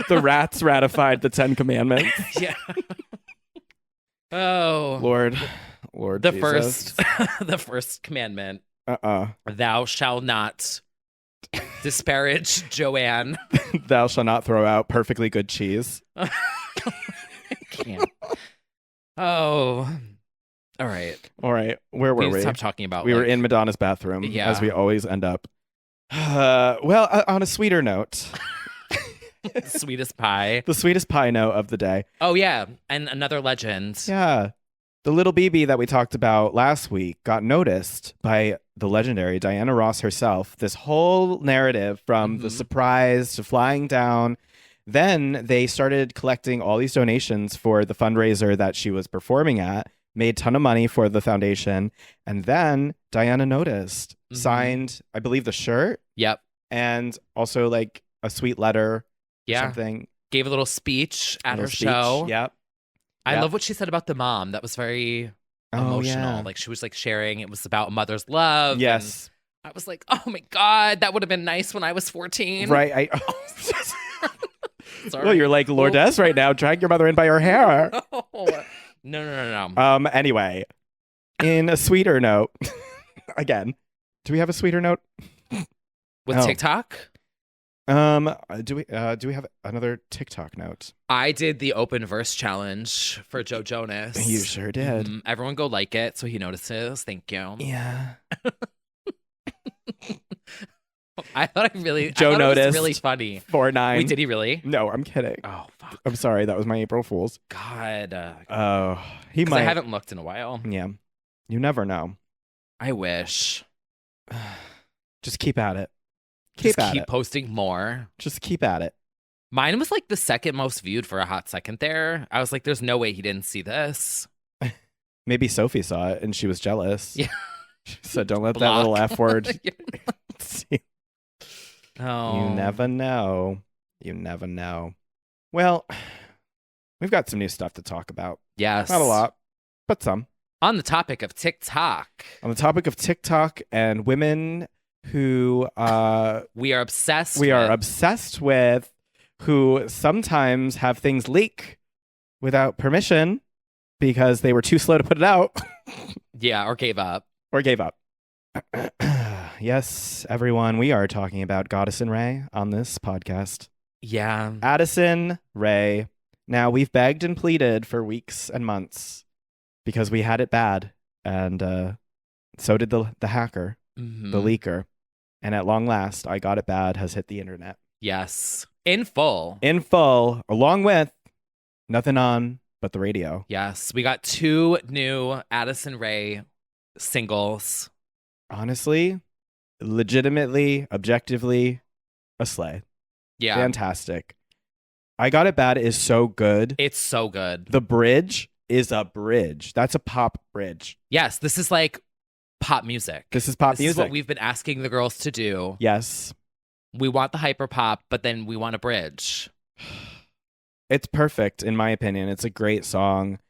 The rats ratified the 10 Commandments. Yeah. Oh. Lord the Jesus. the first commandment. Thou shalt not disparage Joanne. Thou shalt not throw out perfectly good cheese. I can't. Oh. All right. Where were we? Stop talking about. We were in Madonna's bathroom, as we always end up. Well, on a sweeter note. Sweetest pie. The sweetest pie note of the day. Oh, yeah. And another legend. Yeah. The little BB that we talked about last week got noticed by the legendary Diana Ross herself. This whole narrative from the surprise to flying down. Then they started collecting all these donations for the fundraiser that she was performing at, made a ton of money for the foundation. And then Diana noticed, signed, I believe, the shirt. Yep. And also like a sweet letter. Yeah. Something. Gave a little speech at her show. Yep. I love what she said about the mom. That was very emotional. Yeah. Like she was like sharing. It was about a mother's love. Yes. And I was like, oh my God, that would have been nice when I was 14. Right. Sorry. Well, you're like Lourdes right now. Drag your mother in by her hair. No. Anyway, in a sweeter note, again, do we have a sweeter note? With TikTok? Do we have another TikTok note? I did the open verse challenge for Joe Jonas. You sure did. Everyone go like it so he notices. Thank you. Yeah. I thought it noticed. was really funny. 4-9. Wait, did he really? No, I'm kidding. Oh, fuck. I'm sorry. That was my April Fool's. God. He might. I haven't looked in a while. Yeah. You never know. I wish. Just keep at it. Keep posting more. Just keep at it. Mine was like the second most viewed for a hot second there. I was like, there's no way he didn't see this. Maybe Sophie saw it and she was jealous. Yeah. She said, don't let that little F word. Oh. You never know. You never know. Well, we've got some new stuff to talk about. Yes. Not a lot, but some. On the topic of TikTok. On the topic of TikTok and women who we are obsessed with, who sometimes have things leak without permission because they were too slow to put it out. Yeah, or gave up. Yes, everyone, we are talking about Addison Rae on this podcast. Yeah. Addison Rae. Now, we've begged and pleaded for weeks and months because we had it bad, and so did the hacker, the leaker. And at long last, I Got It Bad has hit the internet. Yes. In full, along with Nothing On But the Radio. Yes. We got 2 new Addison Rae singles. Honestly, legitimately, objectively, a slay. Yeah. Fantastic. I Got It Bad is so good. It's so good. The bridge is a bridge. That's a pop bridge. Yes. This is like pop music. This is what we've been asking the girls to do. Yes. We want the hyperpop, but then we want a bridge. It's perfect, in my opinion. It's a great song.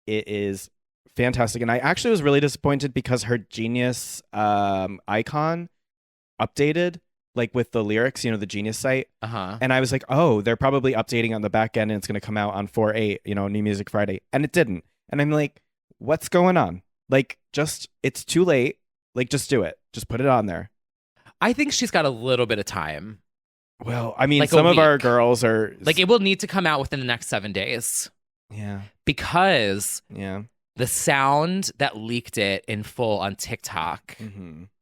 It is fantastic. And I actually was really disappointed because her Genius icon updated like with the lyrics, the Genius site. Uh-huh. And I was like, oh, they're probably updating on the back end and it's going to come out on 4/8, New Music Friday. And it didn't. And I'm like, what's going on? Like, it's too late. Like, just do it. Just put it on there. I think she's got a little bit of time. Well, I mean, Like some of our girls are... Like, it will need to come out within the next 7 days. Yeah. Because yeah, the sound that leaked it in full on TikTok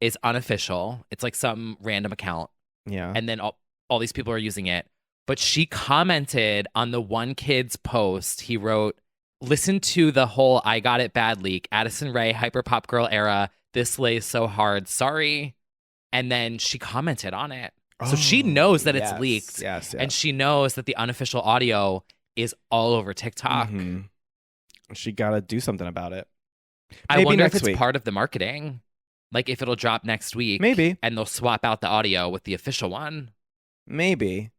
is unofficial. It's like some random account. Yeah. And then all these people are using it. But she commented on the one kid's post. He wrote, listen to the whole I Got It Bad leak. Addison Rae, Hyperpop Girl era. This lays so hard. Sorry. And then she commented on it. So she knows that it's leaked. Yes. And she knows that the unofficial audio is all over TikTok. She got to do something about it. I wonder if it's part of the marketing. Like if it'll drop next week. Maybe. And they'll swap out the audio with the official one. Maybe.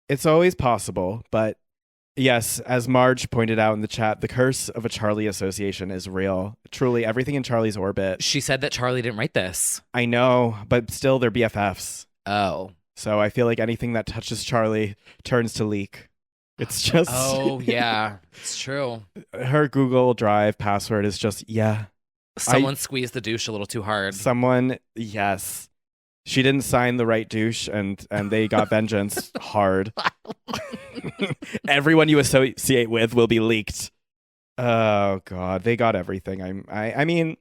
It's always possible. But yes, as Marge pointed out in the chat, the curse of a Charlie association is real. Truly, everything in Charlie's orbit. She said that Charlie didn't write this. I know, but still they're BFFs. Oh. So I feel like anything that touches Charlie turns to leak. It's just... Oh, yeah. It's true. Her Google Drive password is just, Someone squeezed the douche a little too hard. Someone, yes. She didn't sign the right douche and they got vengeance hard. Everyone you associate with will be leaked. Oh, God. They got everything. I mean...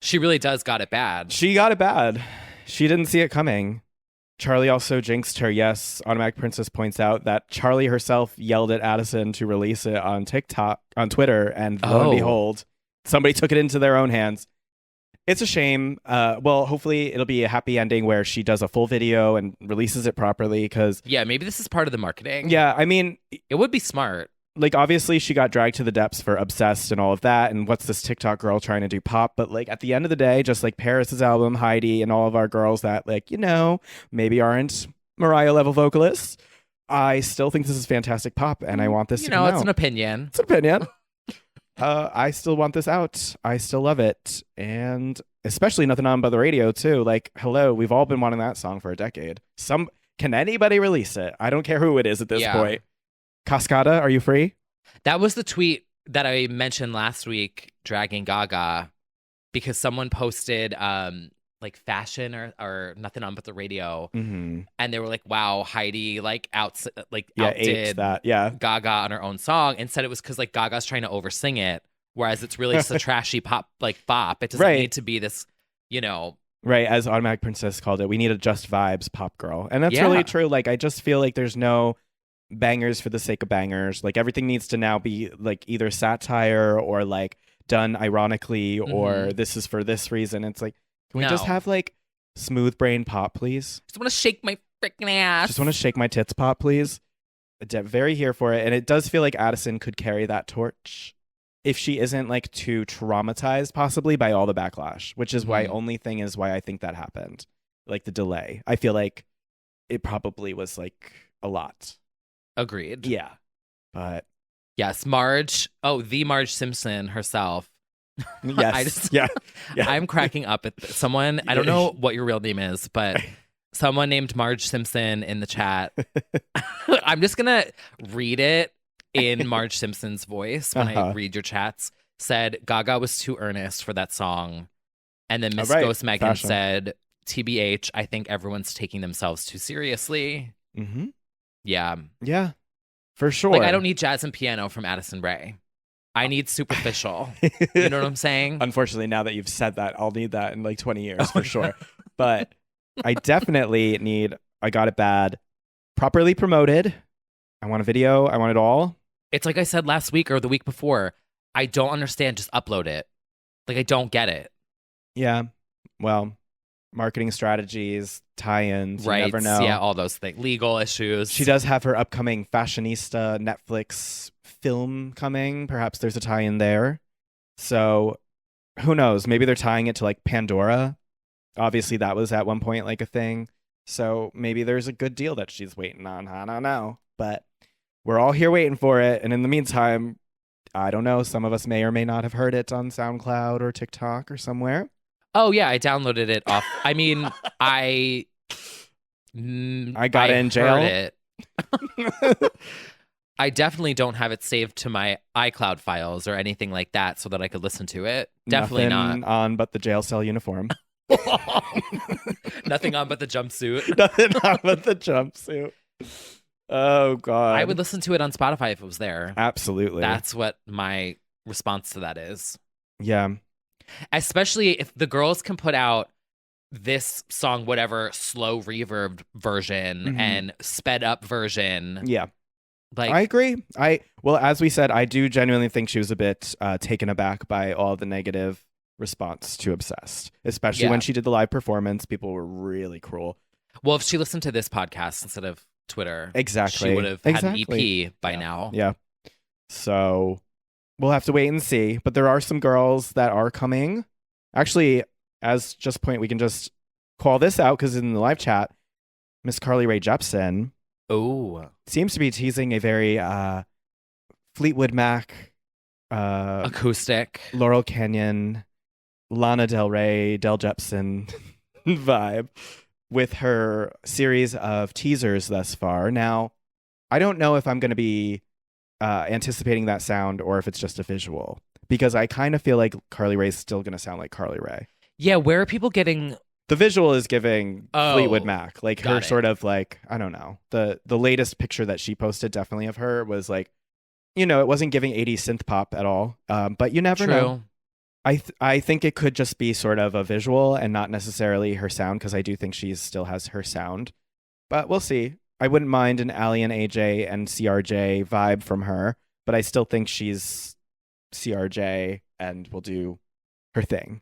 She really does got it bad. She got it bad. She didn't see it coming. Charlie also jinxed her. Yes, Automatic Princess points out that Charlie herself yelled at Addison to release it on Twitter, and lo and behold, somebody took it into their own hands. It's a shame. Well, hopefully it'll be a happy ending where she does a full video and releases it properly, because... Yeah, maybe this is part of the marketing. Yeah, I mean... It would be smart. Like, obviously, she got dragged to the depths for Obsessed and all of that, and what's this TikTok girl trying to do pop? But, like, at the end of the day, just like Paris's album, Heidi, and all of our girls that, like, maybe aren't Mariah-level vocalists, I still think this is fantastic pop, and I want this to come out. It's an opinion. It's an opinion. I still want this out. I still love it. And especially Nothing On But the Radio, too. Like, hello, we've all been wanting that song for a decade. Can anybody release it? I don't care who it is at this point. Cascada, are you free? That was the tweet that I mentioned last week, dragging Gaga, because someone posted like fashion or Nothing On But the Radio, and they were like, "Wow, Heidi outdid that. Gaga on her own song," and said it was because like Gaga's trying to oversing it, whereas it's really just a trashy pop bop. It doesn't need to be this, Right, as Automatic Princess called it, we need a just vibes pop girl, and that's really true. Like, I just feel like there's no bangers for the sake of bangers. Like, everything needs to now be like either satire or like done ironically or this is for this reason. It's like, can we just have like smooth brain pop, please? Just want to shake my freaking ass. Just want to shake my tits pop, please. Very here for it. And it does feel like Addison could carry that torch if she isn't like too traumatized possibly by all the backlash, which is why I think that happened. Like the delay. I feel like it probably was like a lot. Agreed. Yeah. But yes, Marge. Oh, the Marge Simpson herself. Yes. I'm cracking up at someone. I don't know what your real name is, but someone named Marge Simpson in the chat. I'm just going to read it in Marge Simpson's voice when I read your chats. Said Gaga was too earnest for that song. And then Miss Ghost Megan said, TBH, I think everyone's taking themselves too seriously. Mm-hmm. Yeah. Yeah, for sure. Like, I don't need jazz and piano from Addison Rae. I need superficial. You know what I'm saying? Unfortunately, now that you've said that, I'll need that in like 20 years for sure. But I definitely need I Got It Bad properly promoted. I want a video. I want it all. It's like I said last week or the week before. I don't understand. Just upload it. Like, I don't get it. Yeah. Well, marketing strategies, tie-ins, right? You never know. Yeah, all those things. Legal issues. She does have her upcoming Fashionista Netflix film coming. Perhaps there's a tie-in there. So who knows? Maybe they're tying it to like Pandora. Obviously, that was at one point like a thing. So maybe there's a good deal that she's waiting on. I don't know. But we're all here waiting for it. And in the meantime, I don't know. Some of us may or may not have heard it on SoundCloud or TikTok or somewhere. Oh, yeah. I downloaded it off. I mean, I I got it in jail. Heard it. I definitely don't have it saved to my iCloud files or anything like that so that I could listen to it. Definitely Nothing on but the jail cell uniform. Nothing on but the jumpsuit. Nothing on but the jumpsuit. Oh, God. I would listen to it on Spotify if it was there. Absolutely. That's what my response to that is. Yeah. Especially if the girls can put out this song, whatever, slow reverb version and sped up version. Yeah. Like, I agree. Well, as we said, I do genuinely think she was a bit taken aback by all the negative response to Obsessed, especially when she did the live performance. People were really cruel. Well, if she listened to this podcast instead of Twitter, exactly, she would have had an EP by now. Yeah. So we'll have to wait and see. But there are some girls that are coming. Actually, as just point, we can just call this out because in the live chat, Miss Carly Rae Jepsen seems to be teasing a very Fleetwood Mac, acoustic, Laurel Canyon, Lana Del Rey, Del Jepsen vibe with her series of teasers thus far. Now, I don't know if I'm going to be anticipating that sound or if it's just a visual, because I kind of feel like Carly Rae's still going to sound like Carly Rae. Yeah, where are people getting... The visual is giving Fleetwood Mac, like her sort of like, I don't know. The latest picture that she posted definitely of her was like, you know, it wasn't giving 80s synth pop at all. But you never know. I think it could just be sort of a visual and not necessarily her sound, because I do think she still has her sound. But we'll see. I wouldn't mind an Allie and AJ and CRJ vibe from her, but I still think she's CRJ and will do her thing.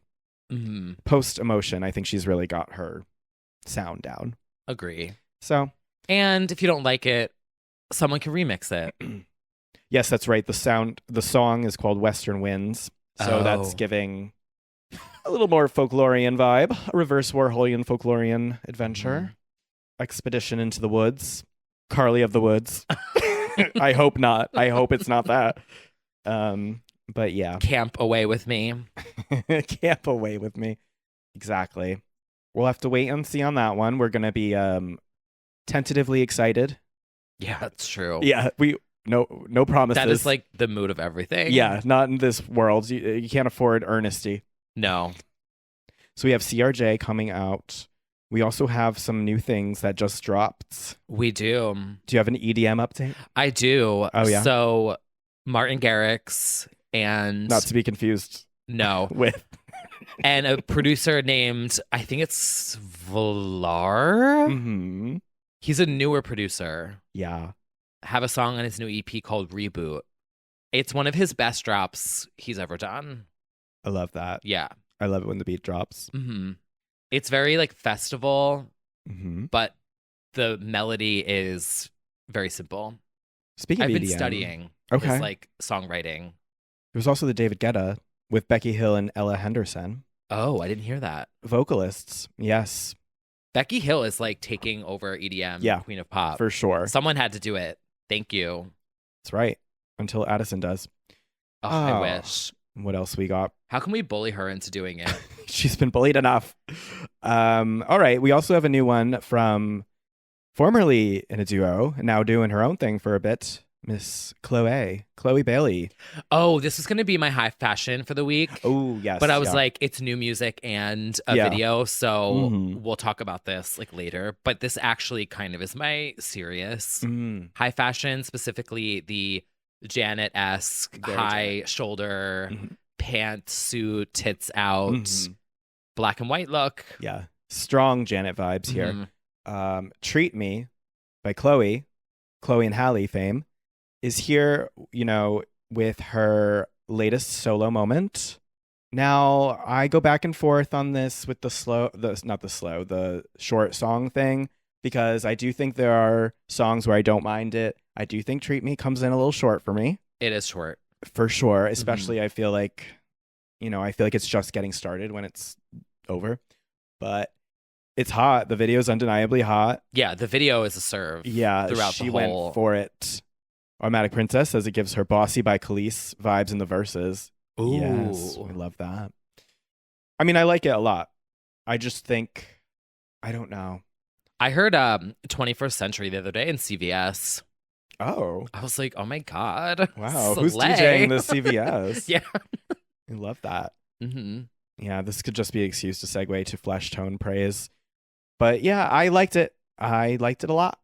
Mm-hmm. Post Emotion, I think she's really got her sound down. Agree. So, and if you don't like it, someone can remix it. Yes, that's right. The song is called Western Winds. So that's giving a little more folklorian vibe, a reverse Warholian folklorian adventure, expedition into the woods, Carly of the Woods. I hope not. I hope it's not that. But yeah. Camp away with me. Camp away with me. Exactly. We'll have to wait and see on that one. We're going to be tentatively excited. Yeah, that's true. Yeah, no promises. That is like the mood of everything. Yeah, not in this world. You can't afford earnesty. No. So we have CRJ coming out. We also have some new things that just dropped. We do. Do you have an EDM update? I do. Oh, yeah. So Martin Garrix and... Not to be confused. No. With... and a producer named, I think it's Vlar. Mm-hmm. He's a newer producer. Yeah. Have a song on his new EP called Reboot. It's one of his best drops he's ever done. I love that. Yeah. I love it when the beat drops. Mm-hmm. It's very like festival, but the melody is very simple. Speaking of EDM, I've been studying his like songwriting. There was also the David Guetta with Becky Hill and Ella Henderson. Oh, I didn't hear that. Vocalists, yes. Becky Hill is like taking over EDM, Queen of Pop. For sure. Someone had to do it. Thank you. That's right. Until Addison does. Oh, I wish. What else we got? How can we bully her into doing it? She's been bullied enough. All right. We also have a new one from formerly in a duo and now doing her own thing for a bit. Miss Chloe Bailey. Oh, this is going to be my high fashion for the week. Oh, yes. But I was like, it's new music and a video, so we'll talk about this like later. But this actually kind of is my serious high fashion, specifically the Janet-esque high shoulder pantsuit, tits out, black and white look. Yeah, strong Janet vibes here. Treat Me by Chloe and Halle fame, is here, you know, with her latest solo moment. Now, I go back and forth on this with the short song thing, because I do think there are songs where I don't mind it. I do think Treat Me comes in a little short for me. It is short. For sure. Especially I feel like, you know, I feel like it's just getting started when it's over. But it's hot. The video is undeniably hot. Yeah, the video is a serve. Yeah, throughout she the whole... went for it. Automatic Princess says it gives her Bossy by Khalees vibes in the verses. Ooh. Yes, I love that. I mean, I like it a lot. I just think, I don't know. I heard 21st Century the other day in CVS. Oh, I was like, oh my God. wow. Slay. Who's DJing the CVS? Yeah. I love that. Mm-hmm. Yeah, this could just be an excuse to segue to Flesh Tone praise. But yeah, I liked it. I liked it a lot.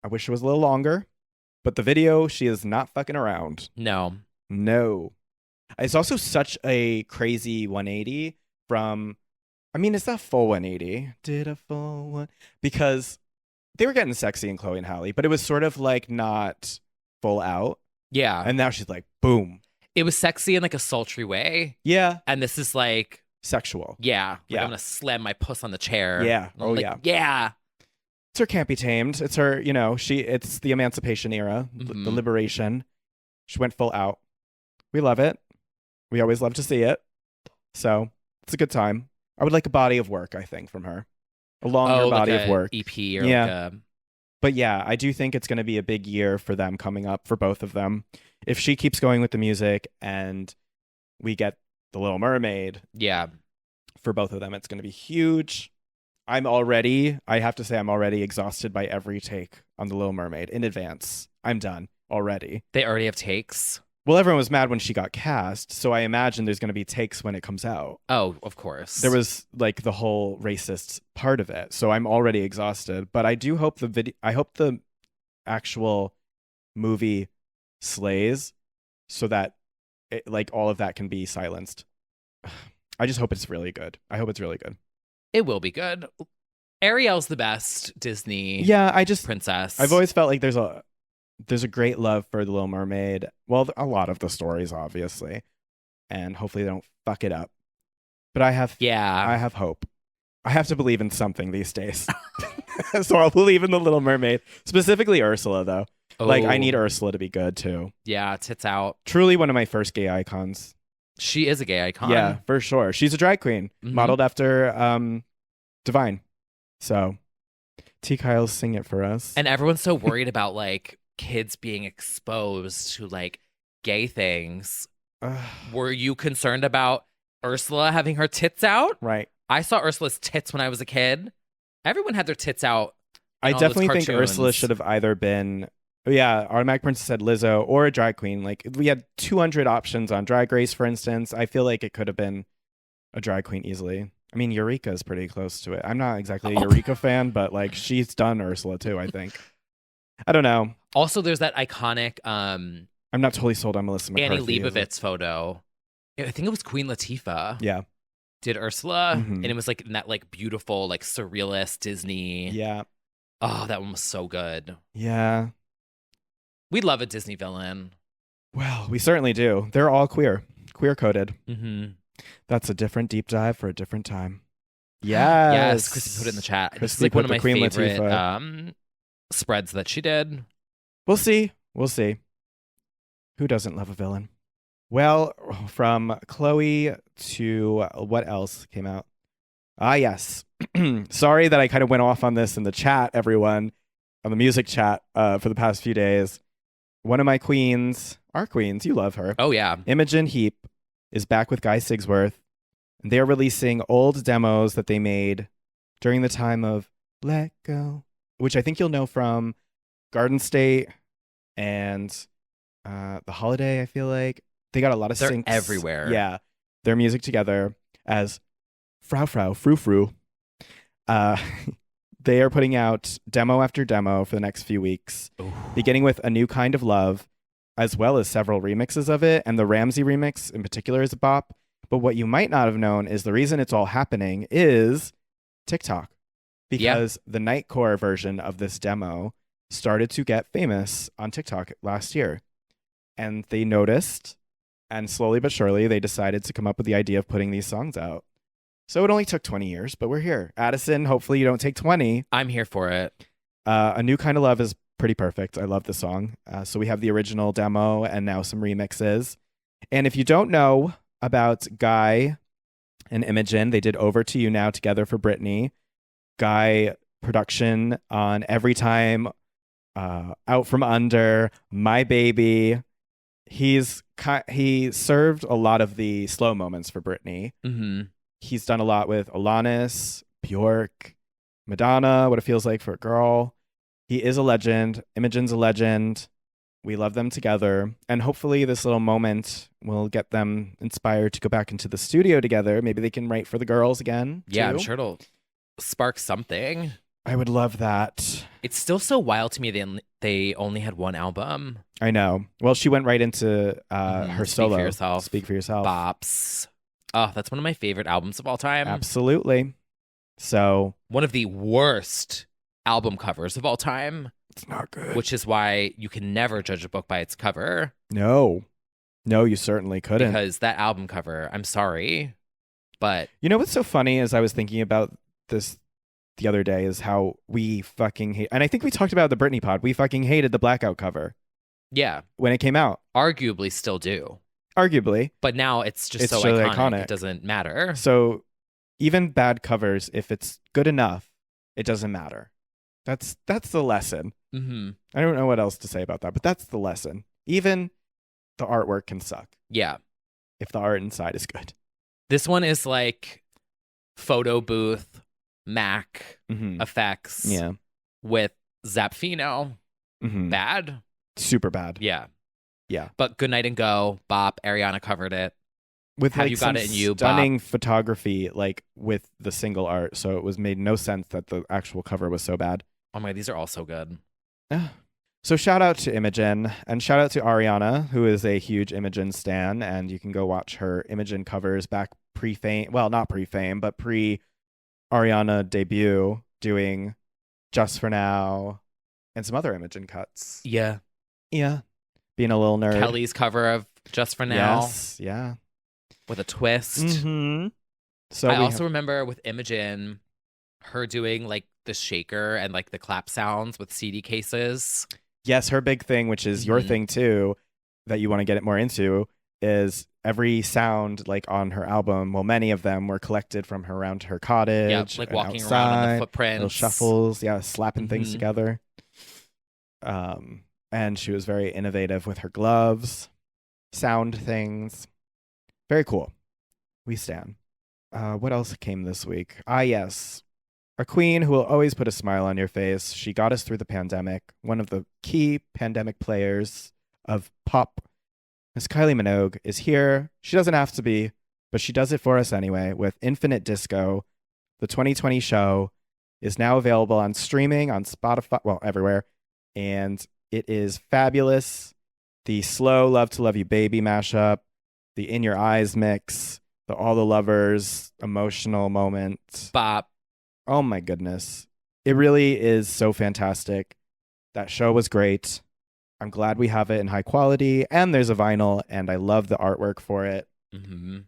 I wish it was a little longer. But the video, she is not fucking around. No. No. It's also such a crazy 180 from, I mean, it's not full 180. Did a full one? Because they were getting sexy in Chloe and Halle, but it was sort of like not full out. Yeah. And now she's like, boom. It was sexy in like a sultry way. Yeah. And this is like, Sexual. yeah. Like Yeah. I'm going to slam my puss on the chair. Yeah. And I'm like, yeah. Yeah. It's her Can't Be Tamed. It's her, it's the emancipation era, the liberation. She went full out. We love it. We always love to see it. So it's a good time. I would like a body of work, I think, from her. A longer body like of work. EP or Yeah. like a... But yeah, I do think it's going to be a big year for them coming up, for both of them. If she keeps going with the music and we get The Little Mermaid, Yeah. for both of them, it's going to be huge. I have to say, I'm already exhausted by every take on The Little Mermaid in advance. I'm done already. They already have takes. Well, everyone was mad when she got cast, so I imagine there's going to be takes when it comes out. Oh, of course. There was like the whole racist part of it, so I'm already exhausted. But I do hope I hope the actual movie slays, so that like all of that can be silenced. I just hope it's really good. I hope it's really good. It will be good. Ariel's the best Disney princess. I've always felt like there's a great love for The Little Mermaid. Well, a lot of the stories, obviously. And hopefully they don't fuck it up. But I have hope. I have to believe in something these days. So I'll believe in The Little Mermaid. Specifically Ursula, though. Oh. Like, I need Ursula to be good, too. Yeah, tits out. Truly one of my first gay icons. She is a gay icon. Yeah, for sure. She's a drag queen. Modeled after Divine. So, T. Kyle's sing it for us. And everyone's so worried about, like, kids being exposed to, like, gay things. Were you concerned about Ursula having her tits out? Right. I saw Ursula's tits when I was a kid. Everyone had their tits out. I definitely think Ursula should have either been, Automatic Princess said Lizzo or a drag queen. Like, we had 200 options on Drag Race, for instance. I feel like it could have been a drag queen easily. I mean, Eureka is pretty close to it. I'm not exactly a Eureka fan, but like she's done Ursula too, I think. I don't know. Also, there's that iconic I'm not totally sold on Melissa McCarthy. Annie Leibovitz photo. I think it was Queen Latifah. Yeah. Did Ursula. And it was like in that like beautiful, like surrealist Disney. Yeah. Oh, that one was so good. Yeah. We love a Disney villain. Well, we certainly do. They're all queer coded. Mm-hmm. That's a different deep dive for a different time. Yes. Yes, Chrissy put it in the chat. This is like one of my favorite spreads that she did. We'll see. Who doesn't love a villain? Well, from Chloe to what else came out? Yes. Sorry that I kind of went off on this in the chat, everyone, on the music chat for the past few days. One of my queens, our queens, you love her. Oh, yeah. Imogen Heap is back with Guy Sigsworth. And they're releasing old demos that they made during the time of Let Go, which I think you'll know from Garden State and The Holiday, I feel like. They got a lot of They're syncs. everywhere. Yeah. Their music together as Frou. They are putting out demo after demo for the next few weeks, beginning with A New Kind of Love, as well as several remixes of it. And the Ramsey remix in particular is a bop. But what you might not have known is the reason it's all happening is TikTok. Because the Nightcore version of this demo started to get famous on TikTok last year. And they noticed, and slowly but surely, they decided to come up with the idea of putting these songs out. So it only took 20 years, but we're here. Addison, hopefully you don't take 20. I'm here for it. A New Kind of Love is pretty perfect. I love the song. So we have the original demo and now some remixes. And if you don't know about Guy and Imogen, they did Over to You Now together for Britney. Guy production on Every Time, Out From Under, My Baby. He served a lot of the slow moments for Britney. Mm-hmm. He's done a lot with Alanis, Bjork, Madonna, What It Feels Like for a Girl. He is a legend. Imogen's a legend. We love them together. And hopefully this little moment will get them inspired to go back into the studio together. Maybe they can write for the girls again. Yeah, I'm too. sure it'll spark something. I would love that. It's still so wild to me they only had one album. I know. Well, she went right into her Speak solo. for Yourself. Speak for Yourself. Bops. Oh, that's one of my favorite albums of all time. Absolutely. So One of the worst album covers of all time. it's not good. Which is why you can never judge a book by its cover. No, you certainly couldn't. Because that album cover, I'm sorry, but You know what's so funny is I was thinking about this the other day is how we fucking hate, and I think we talked about the Britney pod. We fucking hated the Blackout cover yeah, when it came out. arguably still do. Arguably. But now it's just It's so so iconic, iconic. it doesn't matter. So even bad covers, if it's good enough, it doesn't matter. That's the lesson. Mm-hmm. I don't know what else to say about that, but that's the lesson. Even the artwork can suck Yeah. if the art inside is good. This one is like photo booth, Mac Mm-hmm. effects Yeah. with Zapfino. Mm-hmm. Bad. Super bad. Yeah. Yeah. But Good Night and Go, Bop, Ariana covered it. With Have like You Got some It in You, Bop. stunning photography, like with the single art. So it was made no sense that the actual cover was so bad. Oh my, these are all so good. Yeah. So shout out to Imogen and shout out to Ariana, who is a huge Imogen stan, and you can go watch her Imogen covers back pre-fame. Well, not pre-fame, but pre-Ariana debut, doing Just for Now and some other Imogen cuts. Yeah. Yeah, being a little nerd. Kelly's cover of Just for Now Yes, yeah. with a twist. Mm-hmm. So I also remember with Imogen, her doing like the shaker and like the clap sounds with CD cases. yes, her big thing, which is your Mhm. thing too, that you want to get it more into, is every sound like on her album. Well, many of them were collected from her around her cottage. Yeah, like and walking around on outside, the footprints. little shuffles, yeah, slapping things Mhm. together. And she was very innovative with her gloves, sound things. Very cool. We stan. What else came this week? Yes. A queen who will always put a smile on your face. She got us through the pandemic. One of the key pandemic players of pop. Miss Kylie Minogue is here. She doesn't have to be, but she does it for us anyway with Infinite Disco. The 2020 show is now available on streaming, on Spotify, well, everywhere. And it is fabulous. The slow Love to Love You Baby mashup, the In Your Eyes mix, the All the Lovers emotional moment. Bop. Oh my goodness. It really is so fantastic. That show was great. I'm glad we have it in high quality, and there's a vinyl, and I love the artwork for it. Mm-hmm.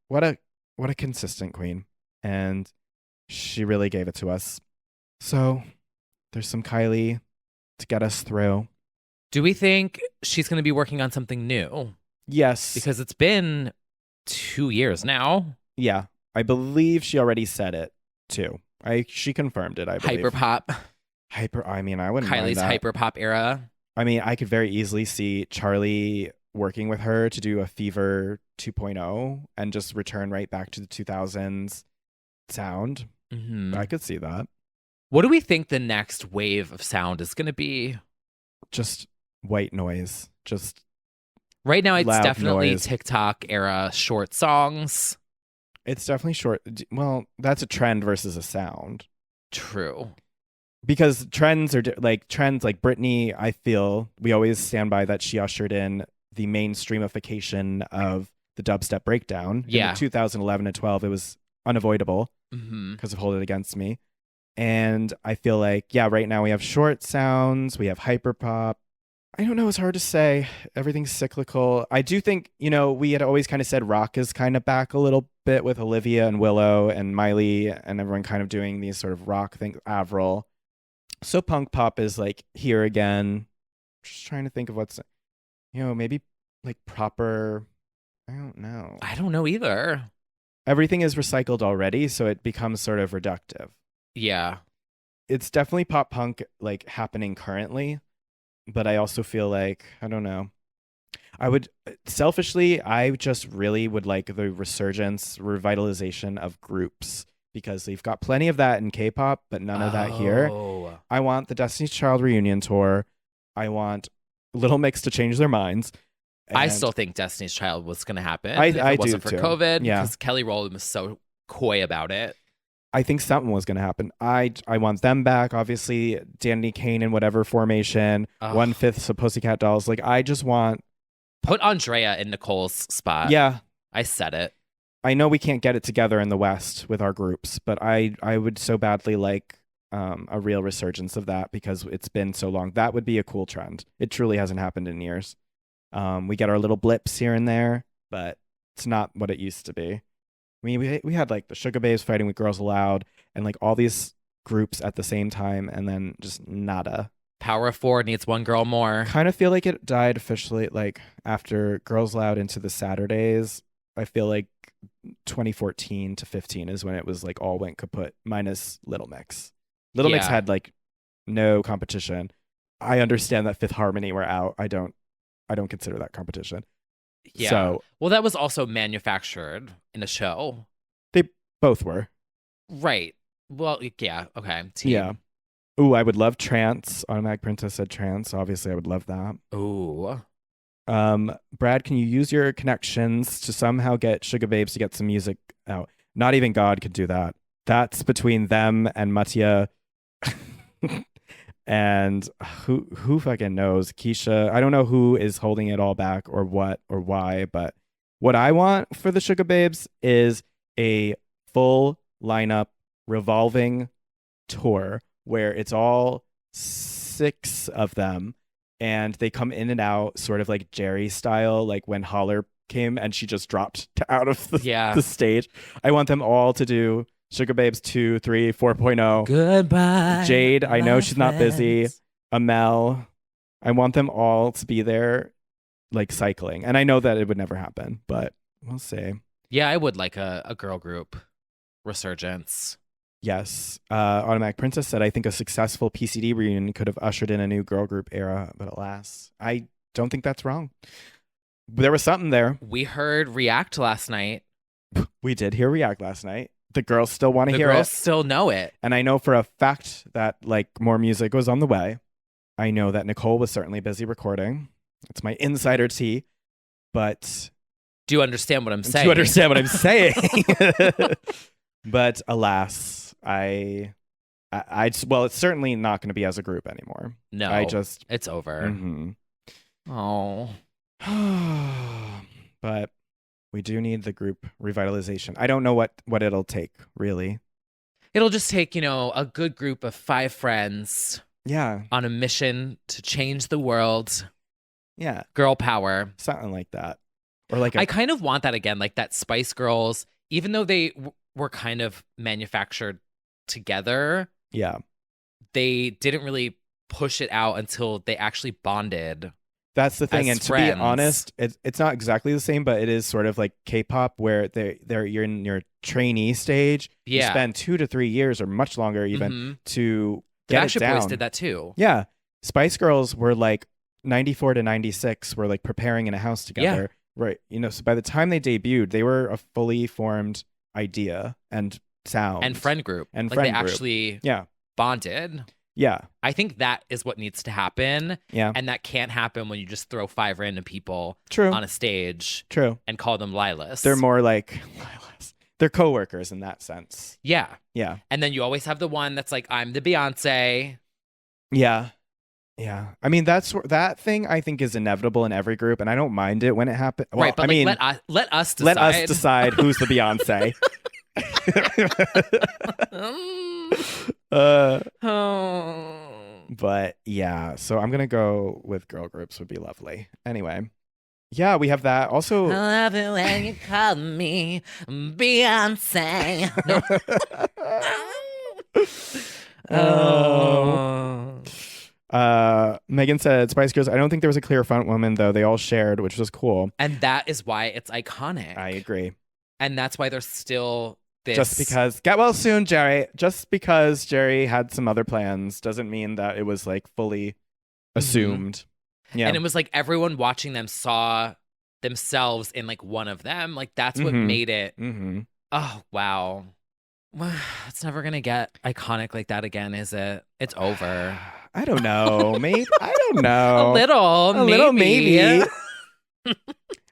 What a consistent queen. And she really gave it to us. So there's some Kylie to get us through. Do we think she's going to be working on something new? Yes. Because it's been 2 years now. Yeah. I believe she already said it too. She confirmed it, I believe. Hyperpop. I mean, I wouldn't mind Kylie's that. Hyperpop era. I mean, I could very easily see Charlie working with her to do a Fever 2.0 and just return right back to the 2000s sound. Mm-hmm. I could see that. What do we think the next wave of sound is going to be? Just white noise. Just Right now, it's loud definitely noise. TikTok era short songs. It's definitely short. Well, that's a trend versus a sound. True. Because trends like Britney, I feel we always stand by that she ushered in the mainstreamification of the dubstep breakdown. Yeah. In 2011 and 12, it was unavoidable Mm-hmm. because of Hold It Against Me. And I feel like, yeah, right now we have short sounds, we have hyperpop. I don't know, it's hard to say. Everything's cyclical. I do think, we had always kind of said rock is kind of back a little bit with Olivia and Willow and Miley and everyone kind of doing these sort of rock things, Avril. So punk pop is like here again. Just trying to think of what's, maybe like proper, I don't know. I don't know either. Everything is recycled already, so it becomes sort of reductive. Yeah. It's definitely pop punk like happening currently, but I also feel like, I don't know. I just really would like the revitalization of groups because we've got plenty of that in K-pop, but none of that here. I want the Destiny's Child reunion tour. I want Little Mix to change their minds. I still think Destiny's Child was going to happen. I if it wasn't do for too. COVID, Yeah. because Kelly Rowland was so coy about it. I think something was going to happen. I want them back. Obviously, Danny Kane in whatever formation. 1/5 of Pussycat Dolls. Like, I just want. Put Andrea in Nicole's spot. Yeah. I said it. I know we can't get it together in the West with our groups, but I would so badly like a real resurgence of that because it's been so long. That would be a cool trend. It truly hasn't happened in years. We get our little blips here and there, but it's not what it used to be. I mean, we had like the Sugar Babes fighting with Girls Aloud and like all these groups at the same time, and then just nada. Power of Four needs one girl more. Kind of feel like it died officially like after Girls Aloud into the Saturdays. I feel like 2014 to 15 is when it was like all went kaput, minus Little Mix. Little Mix had like no competition. I understand that Fifth Harmony were out. I don't consider that competition. Yeah. So, well, that was also manufactured in a show. They both were. Right. Well, yeah. Okay. Team. Yeah. Ooh, I would love Trance. Automatic Princess said Trance. Obviously, I would love that. Ooh. Brad, can you use your connections to somehow get Sugar Babes to get some music out? Not even God could do that. That's between them and Mattia. And who fucking knows? Keisha. I don't know who is holding it all back or what or why, but what I want for the Sugar Babes is a full lineup revolving tour where it's all 6 of them and they come in and out sort of like Jerry style, like when Holler came and she just dropped out of the stage. I want them all to do Sugar Babes 2, 3, 4.0. Goodbye. Jade, I know she's not busy. Amel. I want them all to be there, like cycling. And I know that it would never happen, but we'll see. Yeah, I would like a girl group resurgence. Yes. Automatic Princess said, I think a successful PCD reunion could have ushered in a new girl group era, but alas, I don't think that's wrong. There was something there. We heard React last night. We did hear React last night. The girls still want to hear it. The girls still know it. And I know for a fact that like more music was on the way. I know that Nicole was certainly busy recording. It's my insider tea. But do you understand what I'm saying? Do you understand what I'm saying? But alas, well, it's certainly not going to be as a group anymore. No, it's over. Mm-hmm. Oh. But we do need the group revitalization. I don't know what it'll take, really. It'll just take, a good group of 5 friends. Yeah. On a mission to change the world. Yeah. Girl power. Something like that. Or like I kind of want that again, like that Spice Girls, even though they were kind of manufactured together. Yeah. They didn't really push it out until they actually bonded. That's the thing, and friends. To be honest, it's not exactly the same, but it is sort of like K-pop, where you're in your trainee stage. Yeah. You spend 2 to 3 years, or much longer even, to get it down. Backstreet Boys did that too. Yeah, Spice Girls were like 94 to 96, were like preparing in a house together, right? So by the time they debuted, they were a fully formed idea and sound and friend group, and like friend they group. Actually bonded. Yeah. I think that is what needs to happen. Yeah. And that can't happen when you just throw 5 random people on a stage. True. And call them Lilas. They're more like Lilas. They're coworkers in that sense. Yeah. Yeah. And then you always have the one that's like, I'm the Beyonce. Yeah. Yeah. I mean, that thing I think is inevitable in every group, and I don't mind it when it happens. Well, right, but let us decide. Let us decide who's the Beyonce. But yeah, so I'm gonna go with girl groups would be lovely. Anyway, yeah, we have that. Also, I love it when you call me Beyonce. Megan said Spice Girls. I don't think there was a clear front woman though. They all shared, which was cool. And that is why it's iconic. I agree. And that's why there's still this. Just because, get well soon, Jerry. Just because Jerry had some other plans doesn't mean that it was like fully assumed. Mm-hmm. Yeah. And it was like everyone watching them saw themselves in like one of them. Like that's what made it. Mm-hmm. Oh, wow. It's never gonna get iconic like that again, is it? It's over. I don't know. Maybe I don't A know. little, maybe.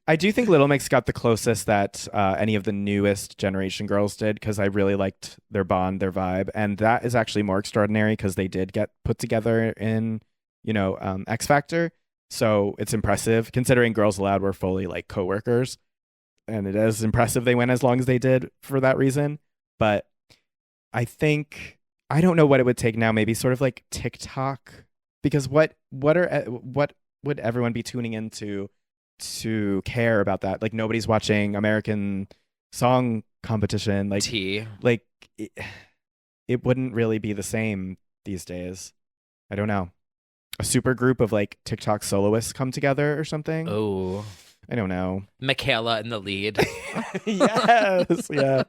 I do think Little Mix got the closest that any of the newest generation girls did, because I really liked their bond, their vibe, and that is actually more extraordinary because they did get put together in, X Factor. So it's impressive considering Girls Aloud were fully like coworkers, and it is impressive they went as long as they did for that reason. But I think I don't know what it would take now. Maybe sort of like TikTok, because what would everyone be tuning into to care about that? Like nobody's watching American Song Competition. Like like it wouldn't really be the same these days. I don't know. A super group of like TikTok soloists come together or something. Oh, I don't know. Michaela in the lead. Yes, yeah.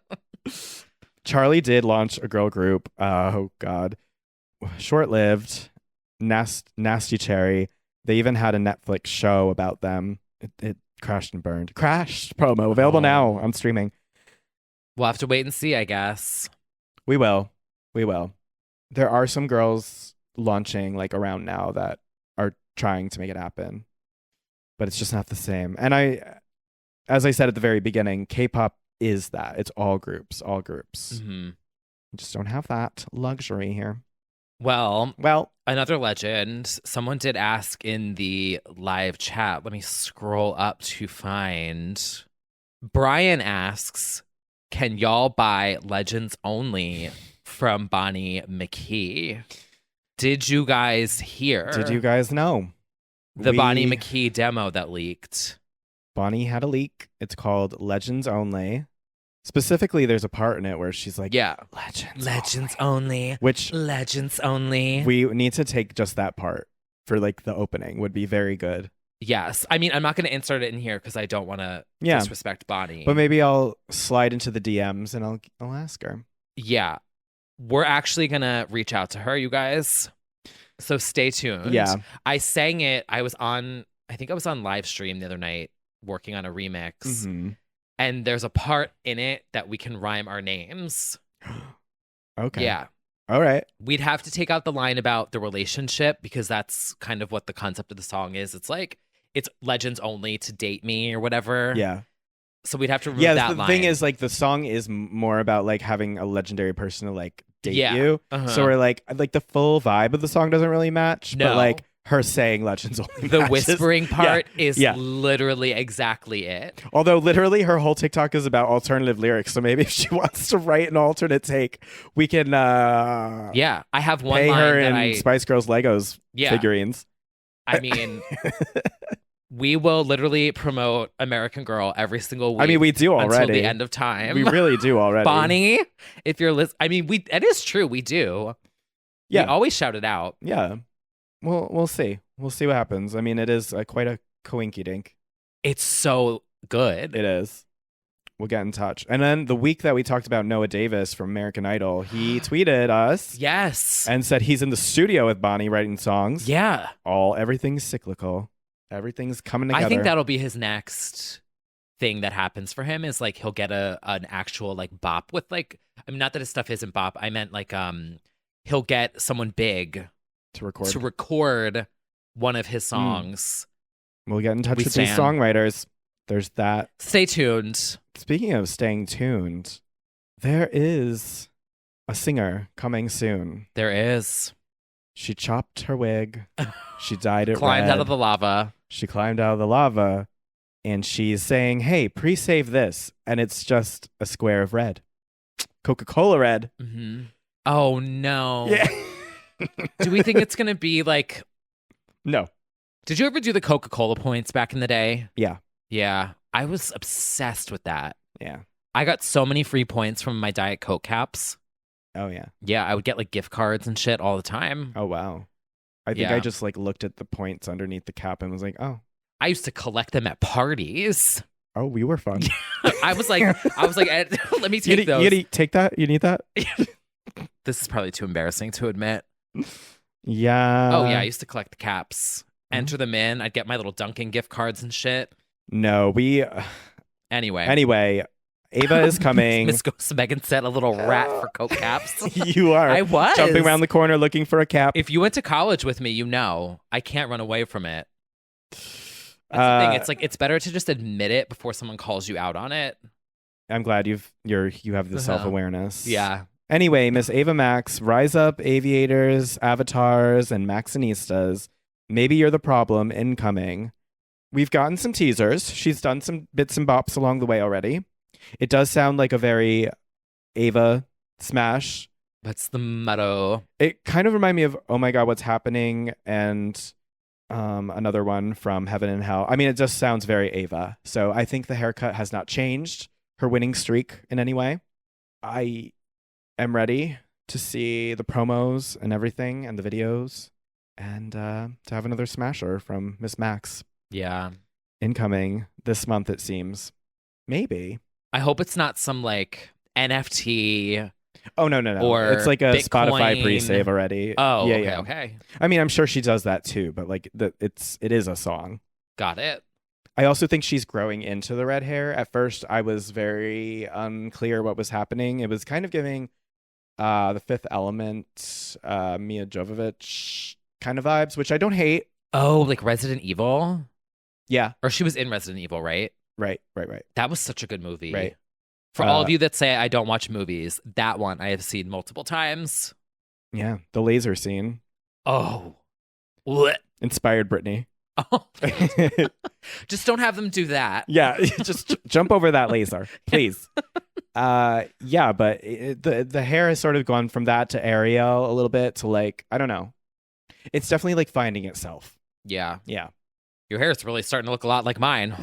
Charlie did launch a girl group. Oh God, short-lived. Nasty Cherry. They even had a Netflix show about them. It crashed and burned. Crashed promo available now on streaming. We'll have to wait and see, I guess. We will. There are some girls launching like around now that are trying to make it happen, but it's just not the same. And as I said at the very beginning, K-pop is that. It's all groups. Mm-hmm. We just don't have that luxury here. Well, Well, another legend. Someone did ask in the live chat. Let me scroll up to find. Brian asks, can y'all buy Legends Only from Bonnie McKee? Did you guys hear? Did you guys know? Bonnie McKee demo that leaked? Bonnie had a leak. It's called Legends Only. Specifically, there's a part in it where she's like, yeah, Legends only. Which Legends Only. We need to take just that part for like the opening would be very good. Yes. I mean, I'm not going to insert it in here because I don't want to disrespect Bonnie. But maybe I'll slide into the DMs and I'll ask her. Yeah. We're actually going to reach out to her, you guys. So stay tuned. Yeah. I sang it. I think I was on live stream the other night working on a remix. Mm-hmm. And there's a part in it that we can rhyme our names. Okay. Yeah. All right. We'd have to take out the line about the relationship because that's kind of what the concept of the song is. It's like, it's Legends Only to date me or whatever. Yeah. So we'd have to remove that line. The thing is, like, the song is more about like having a legendary person to like date you. Uh-huh. So we're like the full vibe of the song doesn't really match. No. But like her saying Legends Only the matches. whispering part is literally exactly it. Although literally her whole TikTok is about alternative lyrics. So maybe if she wants to write an alternate take, we can I have one pay line her that in Spice Girls Legos figurines. I mean, we will literally promote American Girl every single week. I mean, we do already. Until the end of time. We really do already. Bonnie, if you're listening, I mean, it is true. We do. Yeah. We always shout it out. Yeah. Well, we'll see. We'll see what happens. I mean, it is quite a coinky dink. It's so good. It is. We'll get in touch. And then the week that we talked about Noah Davis from American Idol, he tweeted us. Yes. And said he's in the studio with Bonnie writing songs. Yeah. Everything's cyclical. Everything's coming together. I think that'll be his next thing that happens for him is like he'll get an actual like bop with like, I mean, not that his stuff isn't bop. I meant like he'll get someone big to record one of his songs. We'll get in touch with these songwriters. There's that. Stay tuned. Speaking of staying tuned, there is a singer coming soon. There is. She chopped her wig. She dyed it Climbed red. out of the lava. She climbed out of the lava. And she's saying, hey, pre-save this. And it's just a square of red. Coca-Cola red. Mm-hmm. Oh, no. Yeah. Do we think it's going to be like... No. Did you ever do the Coca-Cola points back in the day? Yeah. Yeah. I was obsessed with that. Yeah. I got so many free points from my Diet Coke caps. Oh, yeah. Yeah, I would get like gift cards and shit all the time. Oh, wow. I think I just like looked at the points underneath the cap and was like, oh. I used to collect them at parties. Oh, we were fun. I was like, let me take those. You take that? You need that? This is probably too embarrassing to admit. Yeah. Oh, yeah. I used to collect the caps, enter them in. I'd get my little Dunkin' gift cards and shit. No, Anyway, Ava is coming. Miss Ghost Megan said a little rat for Coke caps. You are. I was. Jumping around the corner looking for a cap. If you went to college with me, you know I can't run away from it. That's the thing. It's like it's better to just admit it before someone calls you out on it. I'm glad you have the self-awareness. Yeah. Anyway, Miss Ava Max, rise up, aviators, avatars, and Maxinistas. Maybe you're the problem. Incoming. We've gotten some teasers. She's done some bits and bops along the way already. It does sound like a very Ava smash. That's the motto. It kind of reminded me of Oh My God, What's Happening and another one from Heaven and Hell. I mean, it just sounds very Ava. So I think the haircut has not changed her winning streak in any way. I am ready to see the promos and everything and the videos and to have another smasher from Miss Max. Yeah. Incoming this month, it seems. Maybe. I hope it's not some like NFT. Oh, no. Or it's like a Bitcoin. Spotify pre-save already. Oh, yeah, okay. I mean, I'm sure she does that too, but like it is a song. Got it. I also think she's growing into the red hair. At first, I was very unclear what was happening. It was kind of giving The Fifth Element, Mia Jovovich kind of vibes, which I don't hate. Oh, like Resident Evil? Yeah. Or she was in Resident Evil, right? Right. That was such a good movie. Right. For all of you that say I don't watch movies, that one I have seen multiple times. Yeah. The laser scene. Oh. What? Inspired Britney. Oh. Just don't have them do that. Yeah. Just jump over that laser, please. Yeah, but the hair has sort of gone from that to Ariel a little bit to like, I don't know. It's definitely like finding itself. Yeah. Yeah. Your hair is really starting to look a lot like mine.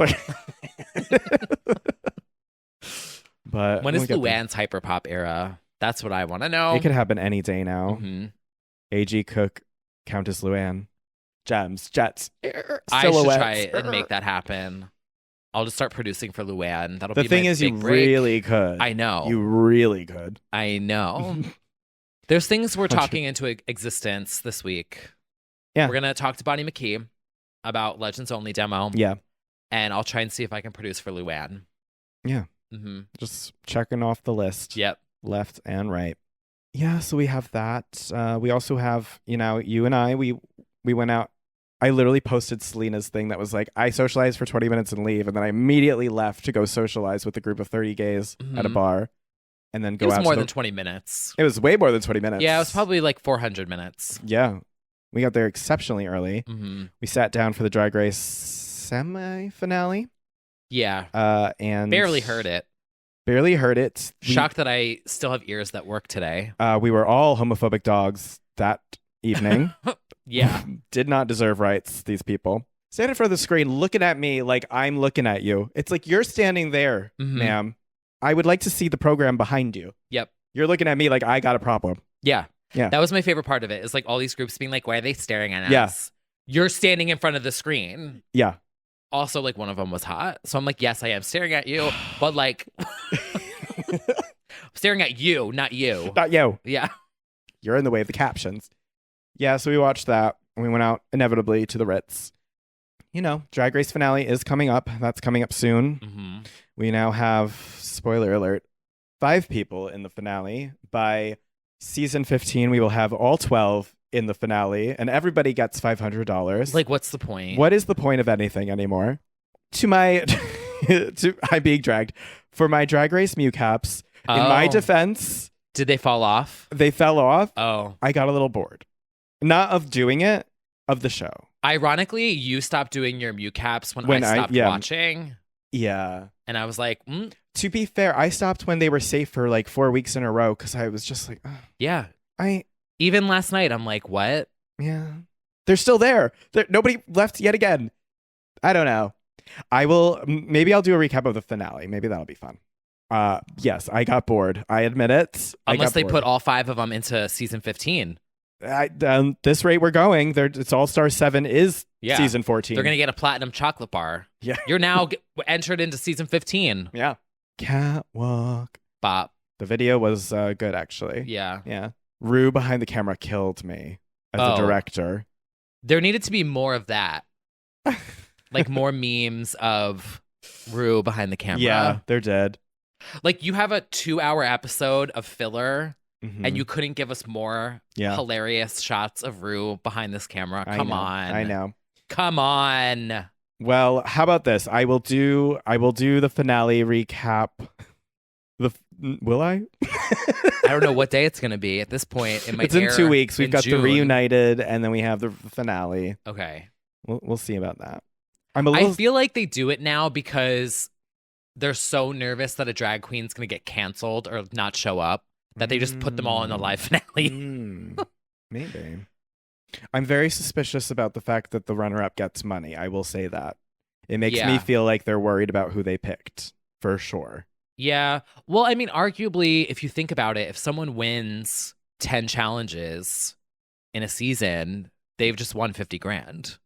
But when is Luann's hyperpop era? That's what I want to know. It could happen any day now. Mm-hmm. A.G. Cook, Countess Luann, gems, jets, I should silhouettes. try and make that happen. I'll just start producing for Luann. That'll The be thing my is, you big break. really could. I know. You really could. I know. There's things we're talking into existence this week. Yeah. We're going to talk to Bonnie McKee about Legends Only demo. Yeah. And I'll try and see if I can produce for Luann. Yeah. Mm-hmm. Just checking off the list. Yep. Left and right. Yeah, so we have that. We also have, you and I, we went out. I literally posted Selena's thing that was like, I socialized for 20 minutes and leave. And then I immediately left to go socialize with a group of 30 gays at a bar. And then go out. It was more than 20 minutes. It was way more than 20 minutes. Yeah, it was probably like 400 minutes. Yeah. We got there exceptionally early. Mm-hmm. We sat down for the Drag Race semi-finale. Yeah. And barely heard it. Barely heard it. Shocked that I still have ears that work today. We were all homophobic dogs that evening. Yeah. Did not deserve rights, these people. Standing in front of the screen, looking at me like I'm looking at you. It's like you're standing there, ma'am. I would like to see the program behind you. Yep. You're looking at me like I got a problem. Yeah. Yeah. That was my favorite part of it. Is like all these groups being like, why are they staring at us? Yeah. You're standing in front of the screen. Yeah. Also, like, one of them was hot. So I'm like, yes, I am staring at you. But like, I'm staring at you, not you. Not you. Yeah. You're in the way of the captions. Yeah, so we watched that. And we went out inevitably to the Ritz. Drag Race finale is coming up. That's coming up soon. Mm-hmm. We now have, spoiler alert, 5 people in the finale. By season 15, we will have all 12 in the finale, and everybody gets $500. Like, what's the point? What is the point of anything anymore? I'm being dragged. For my Drag Race Mew caps, in my defense... Did they fall off? They fell off. Oh. I got a little bored. Not of doing it, of the show. Ironically, you stopped doing your Mew caps when I stopped watching. Yeah. And I was like, To be fair, I stopped when they were safe for like 4 weeks in a row because I was just like, yeah. Even last night, I'm like, what? Yeah. They're still there. Nobody left yet again. I don't know. Maybe I'll do a recap of the finale. Maybe that'll be fun. Yes, I got bored. I admit it. Unless they put all 5 of them into season 15. This rate we're going, it's All Star 7 is season 14. They're going to get a platinum chocolate bar. Yeah. You're now entered into season 15. Yeah. Catwalk. Bop. The video was good, actually. Yeah. Yeah. Rue behind the camera killed me as a director. There needed to be more of that. Like more memes of Rue behind the camera. Yeah, they're dead. Like, you have a 2-hour episode of filler, Mhm. and you couldn't give us more hilarious shots of Rue behind this camera. Come on. I know. Come on. Well, how about this? I will do the finale recap. Will I? I don't know what day it's going to be at this point. It might It's in air 2 weeks. We've in got June. the reunited, and then we have the finale. Okay. We'll see about that. I feel like they do it now because they're so nervous that a drag queen's going to get canceled or not show up that they just put them all in the live finale. Maybe. I'm very suspicious about the fact that the runner-up gets money. I will say that. It makes me feel like they're worried about who they picked, for sure. Yeah. Well, I mean, arguably, if you think about it, if someone wins 10 challenges in a season, they've just won 50 grand.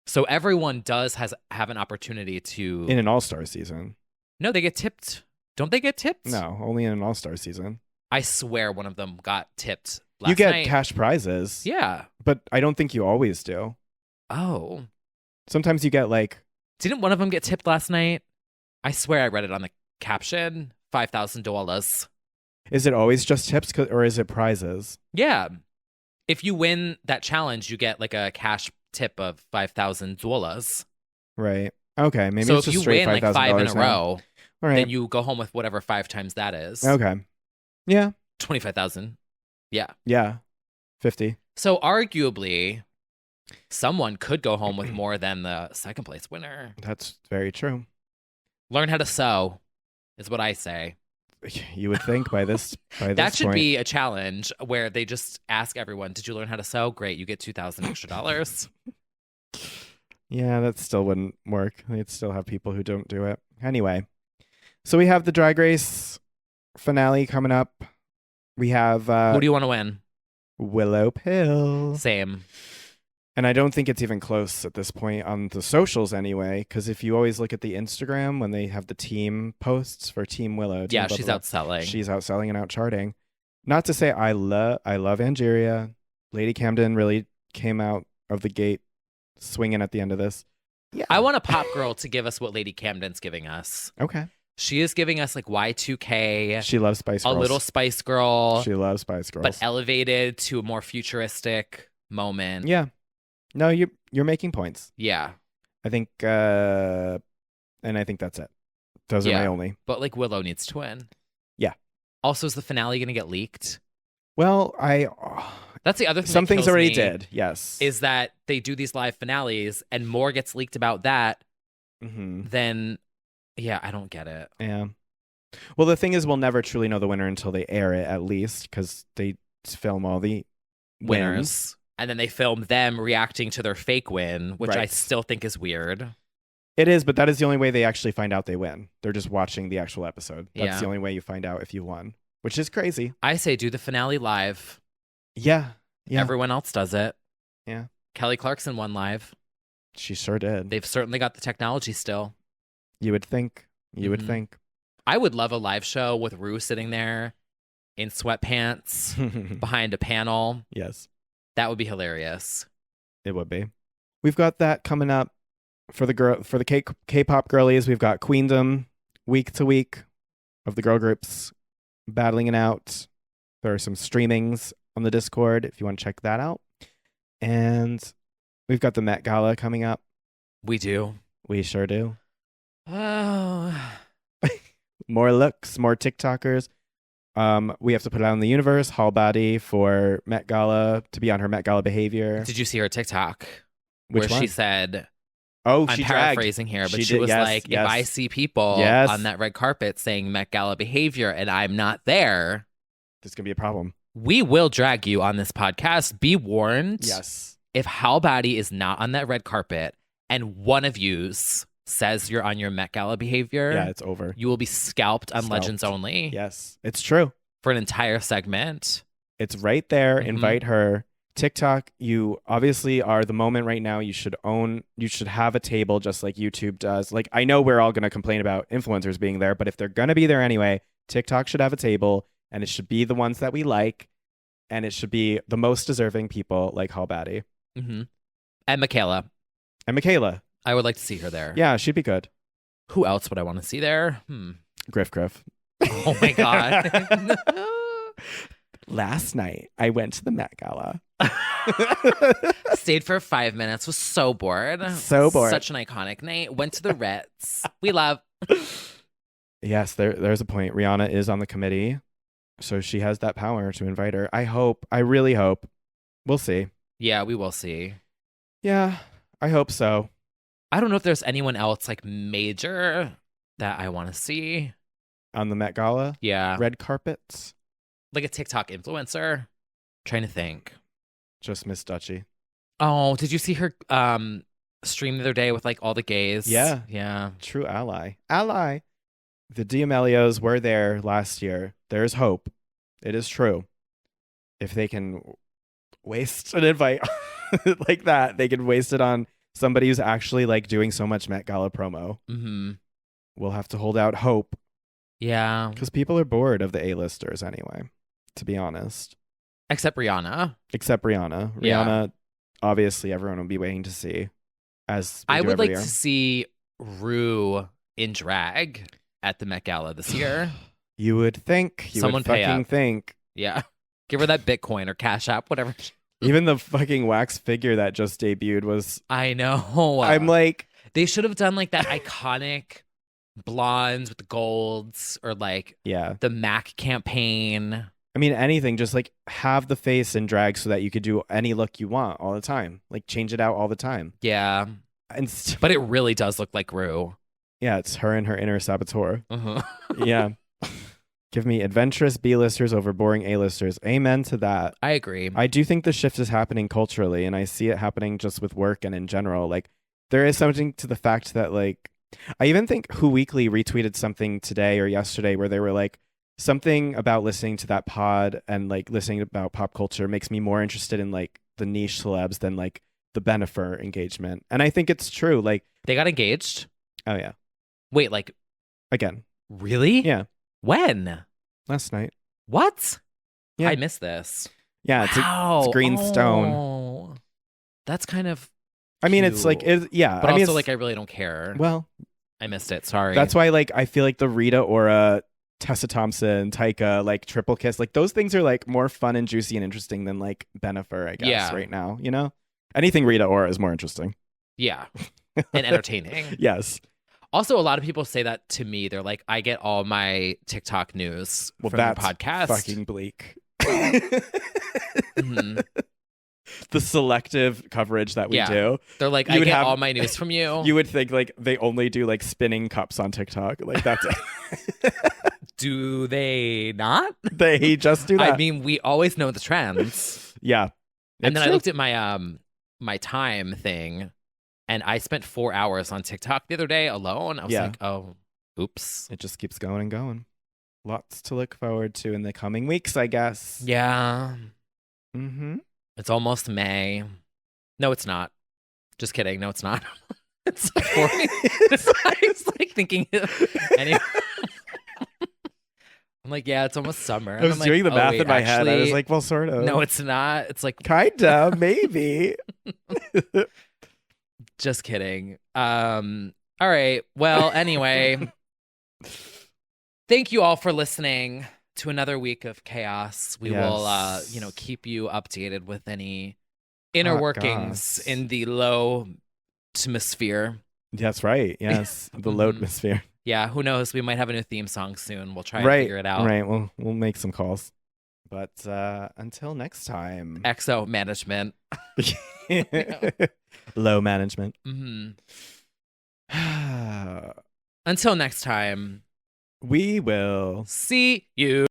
So everyone have an opportunity to... In an all-star season. No, they get tipped. Don't they get tipped? No, only in an all-star season. I swear one of them got tipped last You get night. cash prizes. Yeah. But I don't think you always do. Oh. Sometimes you get like... Didn't one of them get tipped last night? I swear I read it on the caption. $5,000. Is it always just tips or is it prizes? Yeah. If you win that challenge, you get like a cash tip of $5,000. Right. Okay. Maybe so it's if just you win like 5 in a now. row, all right, then you go home with whatever 5 times that is. Okay. Yeah. 25,000. Yeah. Yeah. 50. So arguably, someone could go home with more than the second place winner. That's very true. Learn how to sew, is what I say. You would think by this that should point. be a challenge where they just ask everyone, "Did you learn how to sew? Great, you get $2,000 extra." Yeah, that still wouldn't work. They'd still have people who don't do it. Anyway, so we have the Drag Race finale coming up. We have who do you want to win? Willow Pill. Same. And I don't think it's even close at this point on the socials anyway, because if you always look at the Instagram when they have the team posts for Team Willow. Yeah, she's outselling. She's outselling and outcharting. Not to say I love Angeria. Lady Camden really came out of the gate swinging at the end of this. Yeah. I want a pop girl to give us what Lady Camden's giving us. Okay. She is giving us like Y2K. She loves Spice Girls. A little Spice Girl. She loves Spice Girls. But elevated to a more futuristic moment. Yeah. No, you're making points. Yeah. I think and I think that's it. Those are my only. But like Willow needs to win. Yeah. Also, is the finale going to get leaked? Well, that's the other thing. Some things already did. Yes. Is that they do these live finales and more gets leaked about that, then yeah, I don't get it. Yeah. Well, the thing is, we'll never truly know the winner until they air it, at least, because they film all the winners. And then they film them reacting to their fake win, which I still think is weird. It is, but that is the only way they actually find out they win. They're just watching the actual episode. That's the only way you find out if you won, which is crazy. I say do the finale live. Yeah. Everyone else does it. Yeah. Kelly Clarkson won live. She sure did. They've certainly got the technology still. You would think. You would think. I would love a live show with Rue sitting there in sweatpants behind a panel. Yes. That would be hilarious. It would be. We've got that coming up for the K-pop girlies. We've got Queendom week to week of the girl groups battling it out. There are some streamings on the Discord if you want to check that out. And we've got the Met Gala coming up. We do. We sure do. Oh. More looks, more TikTokers. We have to put it out in the universe. Hall Body for Met Gala to be on her Met Gala behavior. Did you see her TikTok? Which where one? she said, I'm paraphrasing here, but she was like, if I see people on that red carpet saying Met Gala behavior and I'm not there, there's going to be a problem. We will drag you on this podcast. Be warned. Yes. If Hal Body is not on that red carpet and one of yous says you're on your Met Gala behavior, it's over. You will be scalped on Legends Only. Yes, it's true. For an entire segment. It's right there. Invite her. TikTok, you obviously are the moment right now. You should have a table just like YouTube does. Like, I know we're all going to complain about influencers being there, but if they're going to be there anyway, TikTok should have a table, and it should be the ones that we like, and it should be the most deserving people like Hall Batty. And Michaela. I would like to see her there. Yeah, she'd be good. Who else would I want to see there? Griff. Oh my God. Last night, I went to the Met Gala. Stayed for 5 minutes. Was so bored. So bored. Such an iconic night. Went to the Ritz. We love. Yes, there's a point. Rihanna is on the committee, so she has that power to invite her. I really hope. We'll see. Yeah, we will see. Yeah, I hope so. I don't know if there's anyone else like major that I want to see On the Met Gala? Yeah. Red carpets? Like a TikTok influencer. Trying to think. Just Miss Dutchy. Oh, did you see her stream the other day with like all the gays? Yeah. Yeah. True ally. Ally. The D'Amelios were there last year. There's hope. It is true. If they can waste an invite like that, they can waste it on somebody who's actually like doing so much Met Gala promo. Mm-hmm. We'll have to hold out hope. Yeah. Because people are bored of the A-listers anyway, to be honest. Except Rihanna. Except Rihanna. Yeah. Rihanna, obviously, everyone will be waiting to see. As we I do would every like year. to see Rue in drag at the Met Gala this year. You would think. You Someone would pay fucking up. think. Yeah. Give her that Bitcoin or Cash App, whatever. Even the fucking wax figure that just debuted was. I know. I'm like. They should have done like that iconic blondes with the golds or like Yeah. the MAC campaign. I mean, anything. Just like have the face in drag so that you could do any look you want all the time. Like change it out all the time. Yeah. And But it really does look like Rue. yeah, it's her and her inner saboteur. Uh-huh. Yeah. Give me adventurous B-listers over boring A-listers. Amen to that. I agree. I do think the shift is happening culturally, and I see it happening just with work and in general. Like, there is something to the fact that, like, I even think Who Weekly retweeted something today or yesterday where they were like, something about listening to that pod and, like, listening about pop culture makes me more interested in, like, the niche celebs than, like, the Bennifer engagement. And I think it's true. Like, They got engaged? oh, yeah. Wait, like, Again. really? Yeah. When? Last night. What? Yeah. I missed this. Yeah. Wow. It's green stone. Oh. That's kind of I mean, it's like, yeah. But I mean, also, like, I really don't care. well, I missed it. Sorry. that's why, like, I feel like the Rita Ora, Tessa Thompson, Taika, like, triple kiss, like, those things are, like, more fun and juicy and interesting than, like, Bennifer, I guess, Yeah. right now, you know? Anything Rita Ora is more interesting. Yeah. And entertaining. Yes. Also, a lot of people say that to me. They're like, I get all my TikTok news Well, from your that's podcast. fucking bleak. Mhm. The selective coverage that we Yeah. do. They're like, You I would get have- all my news from you. You would think, like, they only do, like, spinning cups on TikTok. Like, that's it. Do they not? They just do that. I mean, we always know the trends. Yeah. And It's then I true. looked at my my time thing, and I spent 4 hours on TikTok the other day alone. I was Yeah. like, oh, oops. It just keeps going and going. Lots to look forward to in the coming weeks, I guess. Yeah. Mm-hmm. It's almost May. No, it's not. Just kidding. No, it's not. It's like 40. I was like thinking. Anyway. I'm like, yeah, it's almost summer. I was I'm like, doing the oh, math wait, in my head. I was actually, like, well, sort of. no, it's not. It's like, Kinda, maybe. just kidding. All right. Well, anyway, thank you all for listening to another week of chaos. We will, Yes. keep you updated with any inner Hot workings goss. in the low atmosphere. That's right. Yes. The low atmosphere. Yeah, who knows? We might have a new theme song soon. We'll try and Right. figure it out. Right. We'll make some calls. But until next time. EXO management. Low management. Hmm. Until next time, We will see you.